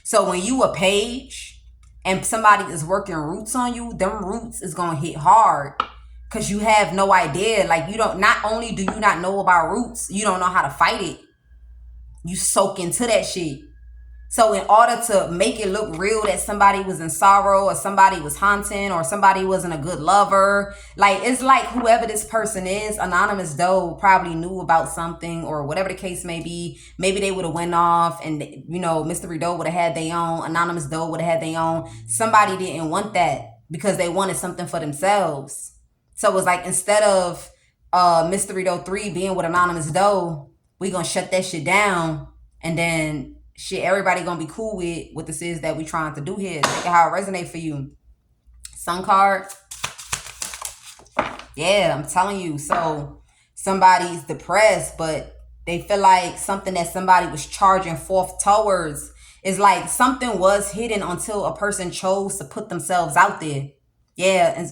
So when you a page and somebody is working roots on you, them roots is gonna hit hard. Because you have no idea. Like not only do you not know about roots, you don't know how to fight it. You soak into that shit. So in order to make it look real that somebody was in sorrow or somebody was haunting or somebody wasn't a good lover, like it's like whoever this person is, anonymous doe probably knew about something or whatever the case may be. Maybe they would have went off and, mystery doe would have had their own, anonymous doe would have had their own. Somebody didn't want that because they wanted something for themselves. So it was like, instead of Mystery Doe 3 being with anonymous doe, we gonna shut that shit down, and then shit, everybody gonna be cool with what this is that we trying to do here. Look at how it resonate for you. Sun card. Yeah, I'm telling you. So somebody's depressed, but they feel like something that somebody was charging forth towards is like something was hidden until a person chose to put themselves out there. Yeah, and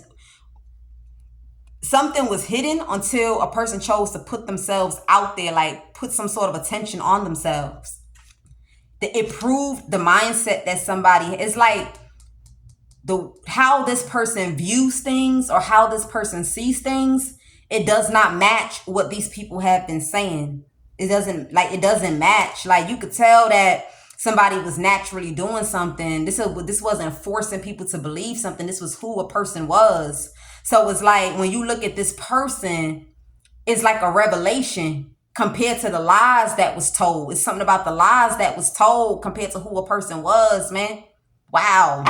something was hidden until a person chose to put themselves out there, like put some sort of attention on themselves. It proved the mindset that somebody is like the how this person views things or how this person sees things. It does not match what these people have been saying. It doesn't match. Like you could tell that somebody was naturally doing something. This wasn't forcing people to believe something. This was who a person was. So it's like when you look at this person, it's like a revelation compared to the lies that was told. It's something about the lies that was told compared to who a person was, man. Wow.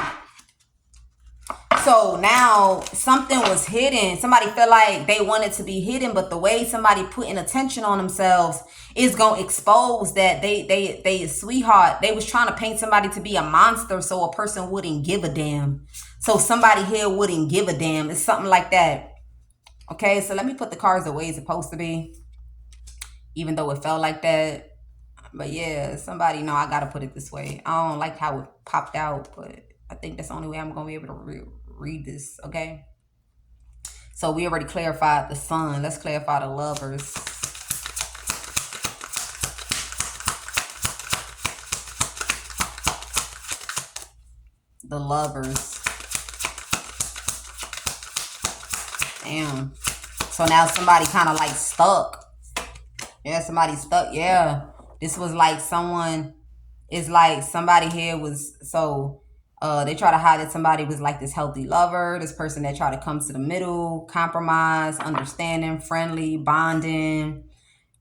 So now something was hidden. Somebody felt like they wanted to be hidden, but the way somebody putting attention on themselves is gonna expose that they sweetheart. They was trying to paint somebody to be a monster so a person wouldn't give a damn. So somebody here wouldn't give a damn. It's something like that. Okay, so let me put the cards the way it's supposed to be, even though it felt like that. But yeah, somebody know I gotta put it this way. I don't like how it popped out, but I think that's the only way I'm gonna be able to read this. Okay, so we already clarified the sun. Let's clarify the lovers. The lovers. Damn. So now somebody kind of like stuck. Yeah, somebody stuck. Yeah, this was like someone. It's like somebody here was so. They try to hide that somebody was like this healthy lover, this person that tried to come to the middle, compromise, understanding, friendly, bonding,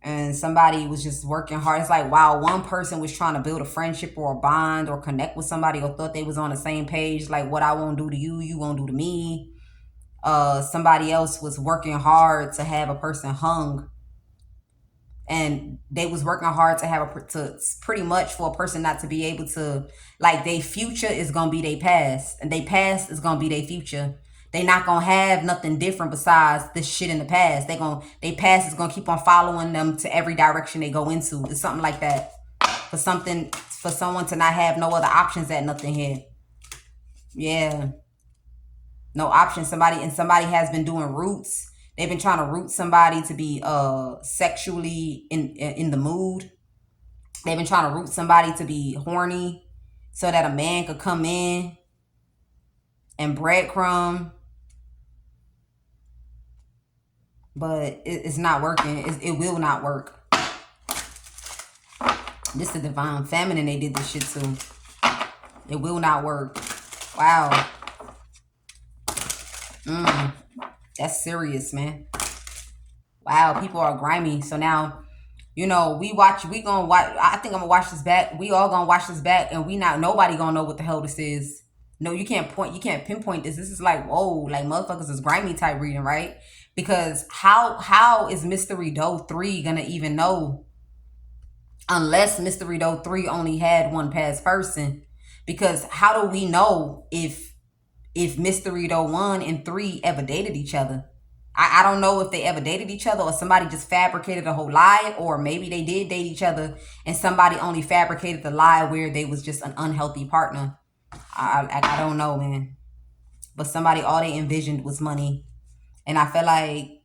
and somebody was just working hard. It's like, wow, one person was trying to build a friendship or a bond or connect with somebody or thought they was on the same page, like what I won't do to you, you won't do to me. Somebody else was working hard to have a person hung, and they was working hard to have to pretty much for a person not to be able to, like, their future is gonna be their past and their past is gonna be their future. They not gonna have nothing different besides this shit in the past. Their past is gonna keep on following them to every direction they go into. It's something like that. For someone to not have no other options at nothing here. Yeah, no options. Somebody has been doing roots. They've been trying to root somebody to be sexually in the mood. They've been trying to root somebody to be horny so that a man could come in and breadcrumb. But it's not working. It will not work. This is the divine feminine they did this shit to. It will not work. Wow. That's serious, man. Wow, people are grimy. So now, we gonna watch. I think I'm gonna watch this back. We all gonna watch this back, and nobody gonna know what the hell this is. No, you can't pinpoint this. This is like, whoa, like motherfuckers is grimy type reading, right? Because how is Mystery Doe 3 gonna even know? Unless Mystery Doe 3 only had one past person. Because how do we know if Mystery Doe 1 and 3 ever dated each other? I don't know if they ever dated each other or somebody just fabricated a whole lie, or maybe they did date each other and somebody only fabricated the lie where they was just an unhealthy partner. I don't know, man. But somebody, all they envisioned was money. And I feel like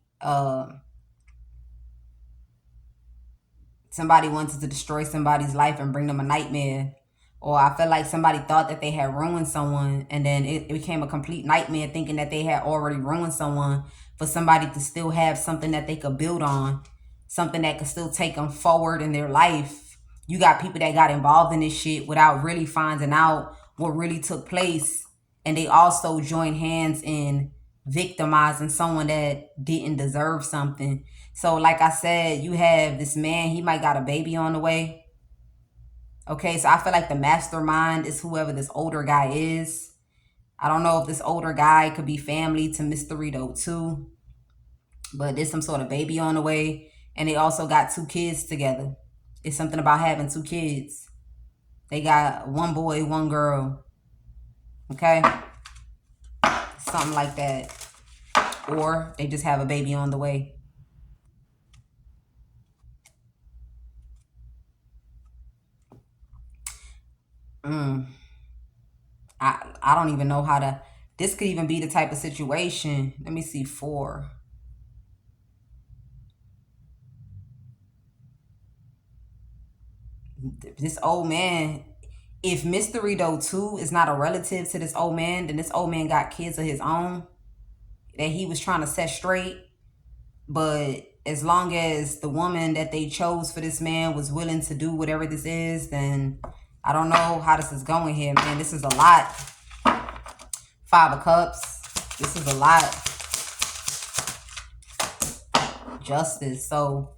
somebody wanted to destroy somebody's life and bring them a nightmare. Or I feel like somebody thought that they had ruined someone, and then it became a complete nightmare thinking that they had already ruined someone, for somebody to still have something that they could build on, something that could still take them forward in their life. You got people that got involved in this shit without really finding out what really took place. And they also joined hands in victimizing someone that didn't deserve something. So like I said, you have this man, he might got a baby on the way. Okay, so I feel like the mastermind is whoever this older guy is. I don't know if this older guy could be family to Mystery Doe 2, but there's some sort of baby on the way. And they also got 2 kids together. It's something about having 2 kids. They got 1 boy, 1 girl. Okay? Something like that. Or they just have a baby on the way. I don't even know how to. This could even be the type of situation. Let me see, 4. this old man, if Mystery Doe 2 is not a relative to this old man, then this old man got kids of his own that he was trying to set straight. But as long as the woman that they chose for this man was willing to do whatever this is, then I don't know how this is going here, man. This is a lot. Five of Cups. This is a lot. Justice. So,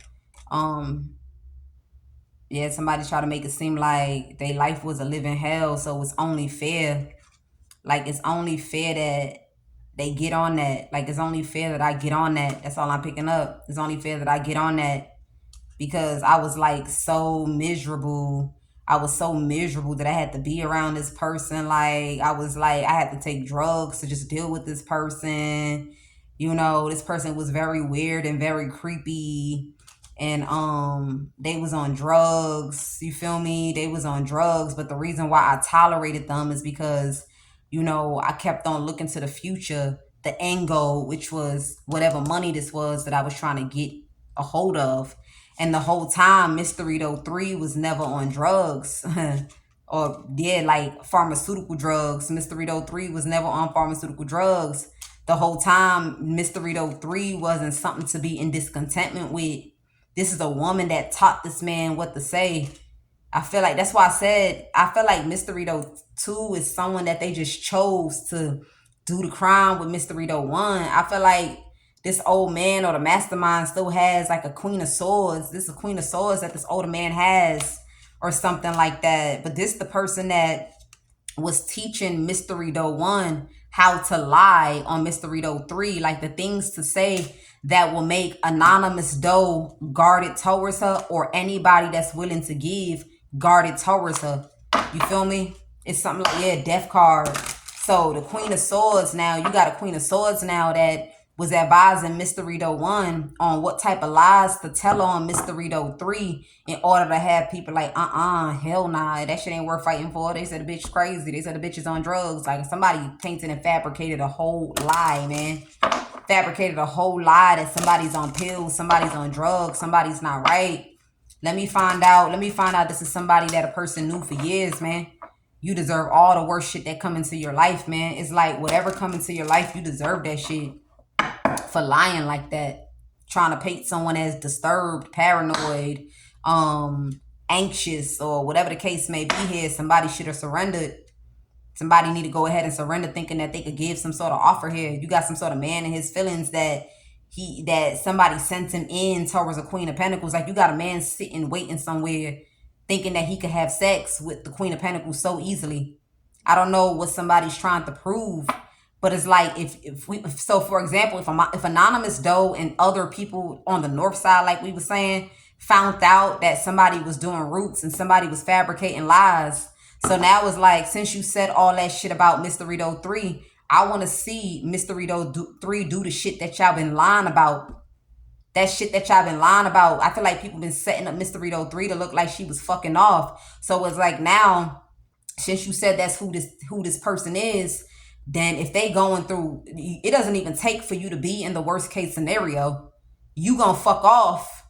yeah, somebody try to make it seem like their life was a living hell, so it's only fair. Like, it's only fair that they get on that. Like, it's only fair that I get on that. That's all I'm picking up. It's only fair that I get on that because I was like so miserable. I was so miserable that I had to be around this person. Like, I was like, I had to take drugs to just deal with this person. You know, this person was very weird and very creepy. And they was on drugs. You feel me? They was on drugs. But the reason why I tolerated them is because, you know, I kept on looking to the future, the end goal, which was whatever money this was that I was trying to get a hold of. And the whole time, Mystery Doe 3 was never on drugs. Or, yeah, like pharmaceutical drugs. Mystery Doe 3 was never on pharmaceutical drugs. The whole time, Mystery Doe 3 wasn't something to be in discontentment with. This is a woman that taught this man what to say. I feel like that's why I said I feel like Mystery Doe 2 is someone that they just chose to do the crime with Mystery Doe 1. I feel like this old man or the mastermind still has like a Queen of Swords. This is a Queen of Swords that this older man has or something like that. But this the person that was teaching Mystery Doe 1 how to lie on Mystery Doe 3. Like the things to say that will make Anonymous Doe guarded towards her or anybody that's willing to give guarded towards her. You feel me? It's something like, yeah, death card. So the Queen of Swords now, you got a Queen of Swords now that was advising Mystery Doe 1 on what type of lies to tell on Mystery Doe 3 in order to have people like, hell nah, that shit ain't worth fighting for. They said the bitch crazy. They said the bitch is on drugs. Like somebody painted and fabricated a whole lie, man. Fabricated a whole lie that somebody's on pills, somebody's on drugs, somebody's not right. Let me find out this is somebody that a person knew for years, man. You deserve all the worst shit that come into your life, man. It's like whatever come into your life, you deserve that shit for lying like that. Trying to paint someone as disturbed, paranoid, anxious, or whatever the case may be here. Somebody should have surrendered. Somebody need to go ahead and surrender thinking that they could give some sort of offer here. You got some sort of man in his feelings that somebody sent him in towards a Queen of Pentacles. Like you got a man sitting waiting somewhere thinking that he could have sex with the Queen of Pentacles so easily. I don't know what somebody's trying to prove, but it's like so for example, if Anonymous Doe and other people on the north side, like we were saying, found out that somebody was doing roots and somebody was fabricating lies. So now it's like, since you said all that shit about Mystery Doe 3, I want to see Mystery Doe 3 do the shit that y'all been lying about. That shit that y'all been lying about. I feel like people been setting up Mystery Doe 3 to look like she was fucking off. So it's like now, since you said that's who this person is, then if they going through, it doesn't even take for you to be in the worst case scenario. You gonna fuck off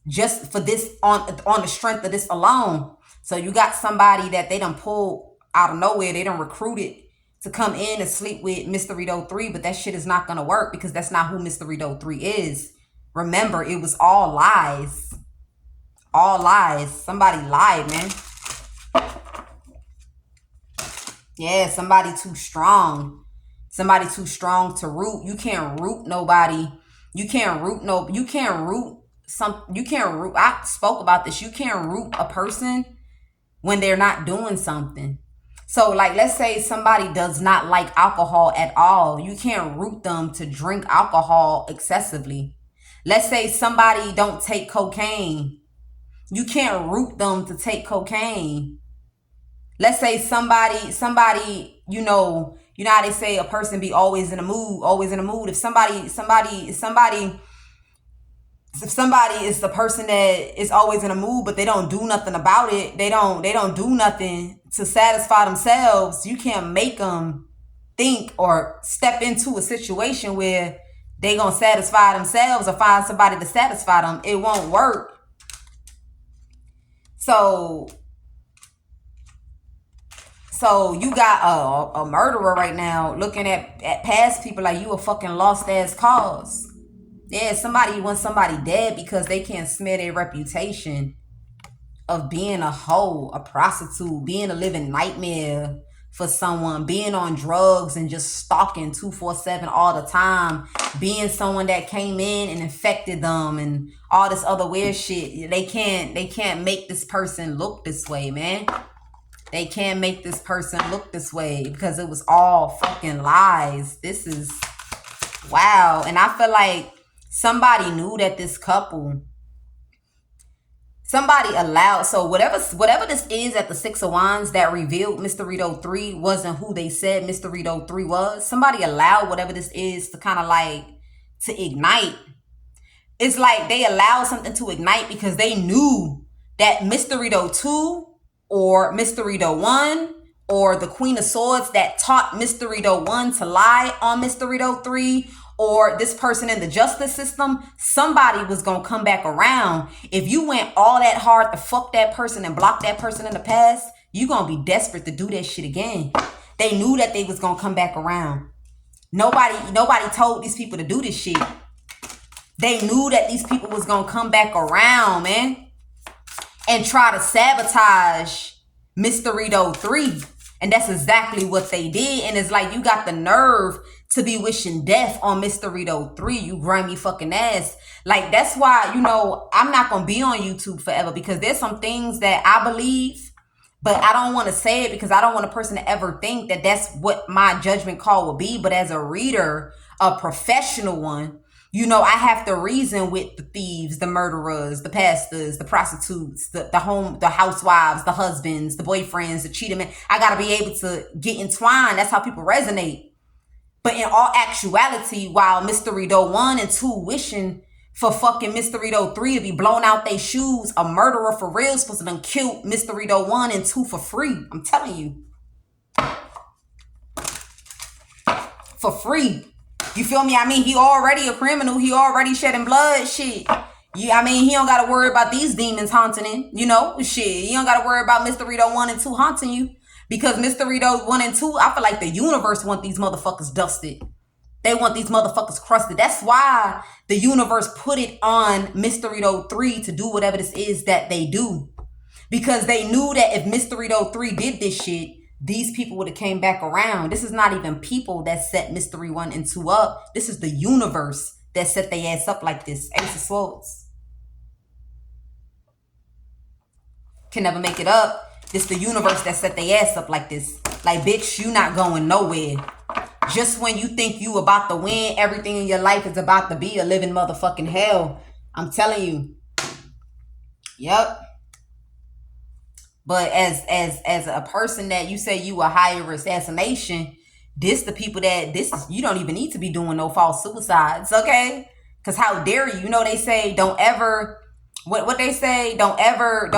just for this on the strength of this alone. So you got somebody that they done pulled out of nowhere. They done recruited to come in and sleep with Mystery Doe 3, but that shit is not going to work because that's not who Mystery Doe 3 is. Remember, it was all lies. All lies. Somebody lied, man. Yeah, somebody too strong. Somebody too strong to root. You can't root nobody. You can't root I spoke about this. You can't root a person when they're not doing something. So like, let's say somebody does not like alcohol at all. You can't root them to drink alcohol excessively. Let's say somebody don't take cocaine. You can't root them to take cocaine. Let's say somebody, you know how they say a person be always in a mood. If somebody is the person that is always in a mood, but they don't do nothing about it, they don't do nothing to satisfy themselves, you can't make them think or step into a situation where they gonna satisfy themselves or find somebody to satisfy them. It won't work. So So you got a murderer right now looking at past people like you a fucking lost ass cause. Yeah, somebody wants somebody dead because they can't smear their reputation of being a hoe, a prostitute, being a living nightmare for someone, being on drugs and just stalking 247 all the time, being someone that came in and infected them and all this other weird shit. They can't make this person look this way, man. They can't make this person look this way because it was all fucking lies. This is wow. And I feel like somebody knew that this couple, somebody allowed, so whatever this is at the Six of Wands that revealed Mr. Rito 3 wasn't who they said Mr. Rito 3 was. Somebody allowed whatever this is to kind of like to ignite. It's like they allowed something to ignite because they knew that Mr. Rito 2 or Mr. Rito 1 or the Queen of Swords that taught Mr. Rito 1 to lie on Mr. Rito 3 or this person in the justice system, somebody was going to come back around. If you went all that hard to fuck that person and block that person in the past, you're going to be desperate to do that shit again. They knew that they was going to come back around. Nobody told these people to do this shit. They knew that these people was going to come back around, man, and try to sabotage Mr. Rito 3. And that's exactly what they did. And it's like, you got the nerve to be wishing death on Mr. Rito 3, you grimy fucking ass. Like, that's why, you know, I'm not going to be on YouTube forever because there's some things that I believe, but I don't want to say it because I don't want a person to ever think that that's what my judgment call will be. But as a reader, a professional one, you know, I have to reason with the thieves, the murderers, the pastors, the prostitutes, the housewives, the husbands, the boyfriends, the cheating men. I got to be able to get entwined. That's how people resonate. But in all actuality, while Mr. Rito 1 and 2 wishing for fucking Mr. Rito 3 to be blown out their shoes, a murderer for real supposed to done killed Mr. Rito 1 and 2 for free. I'm telling you. For free. You feel me? I mean, he already a criminal. He already shedding blood. Shit. Yeah, I mean, he don't got to worry about these demons haunting him. You know? Shit. He don't got to worry about Mr. Rito 1 and 2 haunting you. Because Mr. Rito 1 and 2, I feel like the universe want these motherfuckers dusted. They want these motherfuckers crusted. That's why the universe put it on Mr. Rito 3 to do whatever this is that they do. Because they knew that if Mr. Rito 3 did this shit, these people would have came back around. This is not even people that set Mystery 1 and 2 up. This is the universe that set their ass up like this. Ace of Swords. Can never make it up. This the universe that set their ass up like this. Like, bitch, you not going nowhere. Just when you think you about to win, everything in your life is about to be a living motherfucking hell. I'm telling you. Yep. But as a person that you say you a higher assassination, this the people that you don't even need to be doing no false suicides, okay? Because how dare you? You know they say don't ever what they say, don't ever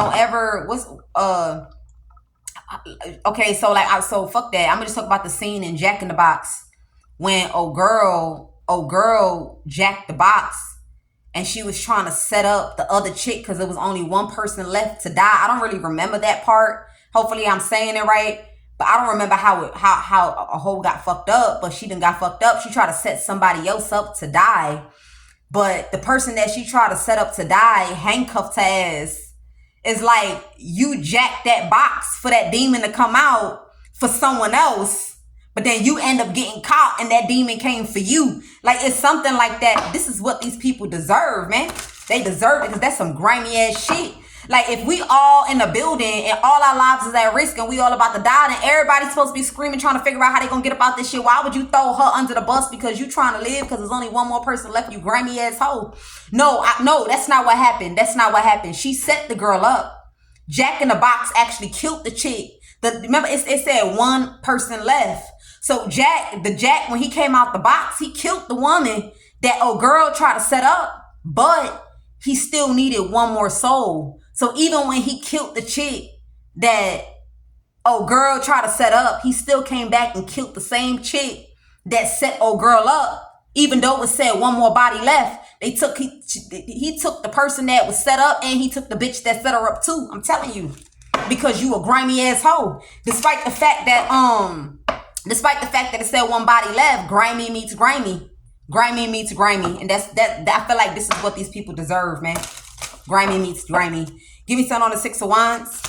okay, so like so fuck that. I'm gonna just talk about the scene in Jack in the Box when old girl jacked the box. And she was trying to set up the other chick because there was only one person left to die. I don't really remember that part. Hopefully I'm saying it right. But I don't remember how a hoe got fucked up. But she done got fucked up. She tried to set somebody else up to die. But the person that she tried to set up to die handcuffed her ass. It's like you jacked that box for that demon to come out for someone else. But then you end up getting caught and that demon came for you. Like, it's something like that. This is what these people deserve, man. They deserve it because that's some grimy ass shit. Like, if we all in a building and all our lives is at risk and we all about to die, then everybody's supposed to be screaming, trying to figure out how they gonna get about this shit. Why would you throw her under the bus because you trying to live because there's only one more person left, you grimy ass hoe? No, that's not what happened. That's not what happened. She set the girl up. Jack in the Box actually killed the chick. Remember, it said one person left. So Jack, when he came out the box, he killed the woman that old girl tried to set up, but he still needed one more soul. So even when he killed the chick that old girl tried to set up, he still came back and killed the same chick that set old girl up. Even though it said one more body left, he took the person that was set up and he took the bitch that set her up too. I'm telling you. because you a grimy asshole. Despite the fact that it said one body left, grimy meets grimy. Grimy meets grimy. And that I feel like this is what these people deserve, man. Grimy meets grimy. Give me something on the Six of Wands.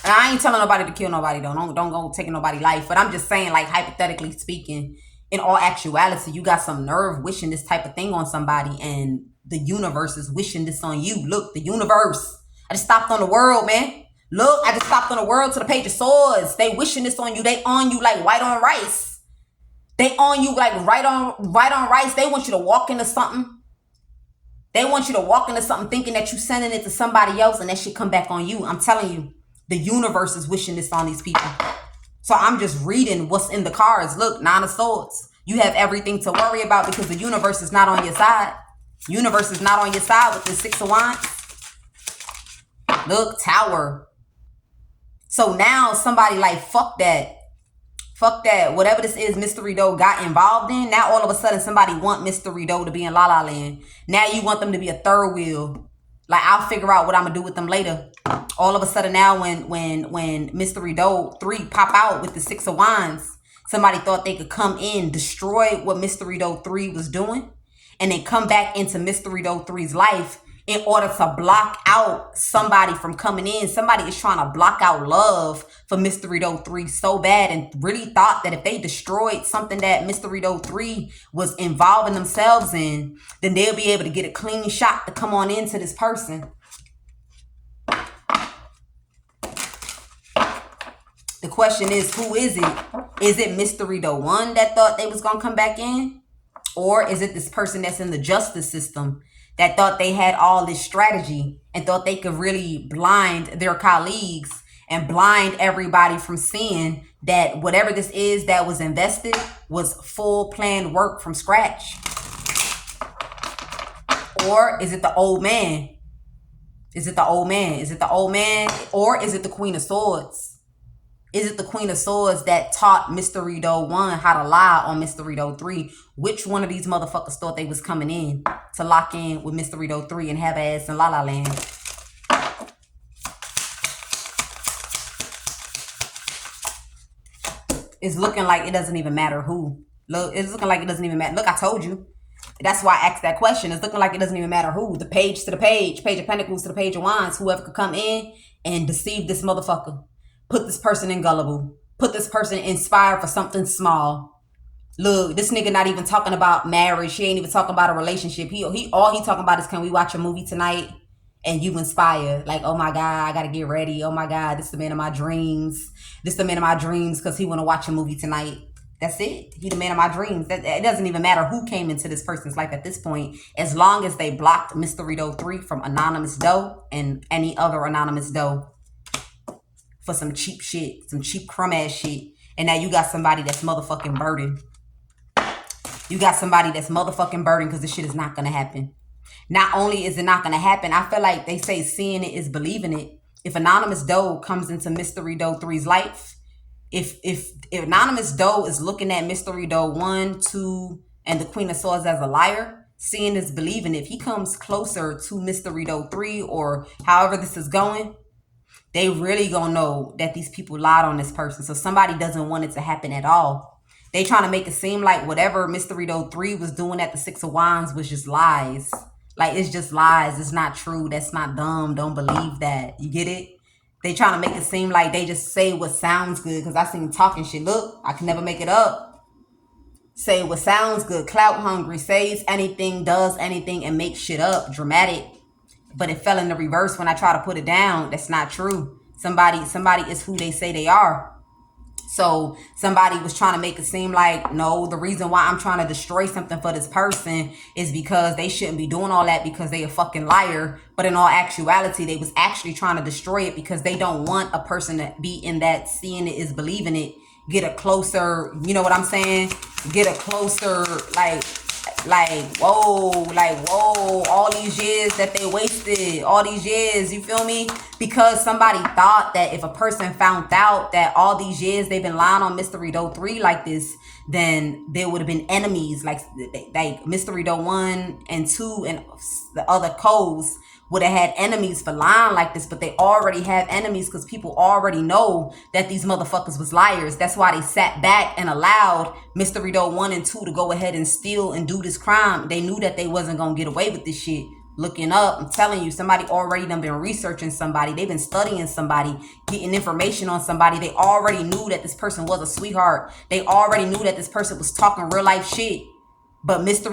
And I ain't telling nobody to kill nobody, though. Don't go taking nobody's life. But I'm just saying, like, hypothetically speaking, in all actuality, you got some nerve wishing this type of thing on somebody, and the universe is wishing this on you. Look, the universe. I just stopped on the world, man. Look, I just stopped on the world to the Page of Swords. They wishing this on you. They on you like white on rice. They on you like right on rice. They want you to walk into something. They want you to walk into something thinking that you sending it to somebody else, and that shit come back on you. I'm telling you, the universe is wishing this on these people. So I'm just reading what's in the cards. Look, Nine of Swords. You have everything to worry about because the universe is not on your side. Universe is not on your side with the Six of Wands. Look, Tower. So now somebody like, fuck that. Fuck that. Whatever this is Mystery Doe got involved in, now all of a sudden somebody want Mystery Doe to be in La La Land. Now you want them to be a third wheel. Like, I'll figure out what I'm going to do with them later. All of a sudden now when Mystery Doe 3 pop out with the Six of Wands, somebody thought they could come in, destroy what Mystery Doe 3 was doing, and then come back into Mystery Doe 3's life in order to block out somebody from coming in. Somebody is trying to block out love for Mystery Doe 3 so bad, and really thought that if they destroyed something that Mystery Doe 3 was involving themselves in, then they'll be able to get a clean shot to come on into this person. The question is, who is it? Is it Mystery Doe 1 that thought they was going to come back in? Or is it this person that's in the justice system that thought they had all this strategy and thought they could really blind their colleagues and blind everybody from seeing that whatever this is that was invested was full planned work from scratch? Or is it the old man? Is it the old man? Is it the old man? Or is it the Queen of Swords? Is it the Queen of Swords that taught Mystery Doe 1 how to lie on Mystery Doe 3? Which one of these motherfuckers thought they was coming in to lock in with Mystery Doe 3 and have ass in La La Land? It's looking like it doesn't even matter who. Look, it's looking like it doesn't even matter. Look, I told you. That's why I asked that question. It's looking like it doesn't even matter who. The Page to the Page. Page of Pentacles to the Page of Wands. Whoever could come in and deceive this motherfucker. Put this person in gullible. Put this person inspired for something small. Look, this nigga not even talking about marriage. He ain't even talking about a relationship. He all he talking about is, can we watch a movie tonight? And you inspire. Like, oh my God, I gotta get ready. Oh my God, this is the man of my dreams. This is the man of my dreams because he wanna watch a movie tonight. That's it. He the man of my dreams. It doesn't even matter who came into this person's life at this point, as long as they blocked Mystery Doe 3 from Anonymous Doe and any other Anonymous Doe for some cheap shit, some cheap crumb ass shit. And now you got somebody that's motherfucking burdened. You got somebody that's motherfucking burdened because this shit is not going to happen. Not only is it not going to happen, I feel like they say seeing it is believing it. If Anonymous Doe comes into Mystery Doe 3's life, if Anonymous Doe is looking at Mystery Doe 1, 2, and the Queen of Swords as a liar, seeing is believing. If he comes closer to Mystery Doe 3 or however this is going, they really gonna know that these people lied on this person. So somebody doesn't want it to happen at all. They trying to make it seem like whatever Mystery Doe 3 was doing at the Six of Wands was just lies. Like, it's just lies. It's not true. That's not dumb. Don't believe that. You get it? They trying to make it seem like they just say what sounds good. Because I seen talking shit. Look, I can never make it up. Say what sounds good. Clout hungry. Says anything, does anything, and makes shit up. Dramatic. But it fell in the reverse when I try to put it down. That's not true. Somebody is who they say they are. So somebody was trying to make it seem like, no, the reason why I'm trying to destroy something for this person is because they shouldn't be doing all that because they a fucking liar. But in all actuality, they was actually trying to destroy it because they don't want a person to be in that seeing it is believing it. Get a closer, you know what I'm saying? Get a closer, whoa, all these years that they wasted, all these years, you feel me? Because somebody thought that if a person found out that all these years they've been lying on Mystery Doe 3 like this, then there would have been enemies like Mystery Doe 1 and 2 and the other codes would have had enemies for lying like this, but they already have enemies because people already know that these motherfuckers was liars. That's why they sat back and allowed Mr. Rideau 1 and 2 to go ahead and steal and do this crime. They knew that they wasn't gonna get away with this shit. Looking up, I'm telling you, somebody already done been researching somebody. They've been studying somebody, getting information on somebody. They already knew that this person was a sweetheart. They already knew that this person was talking real life shit. But Mr.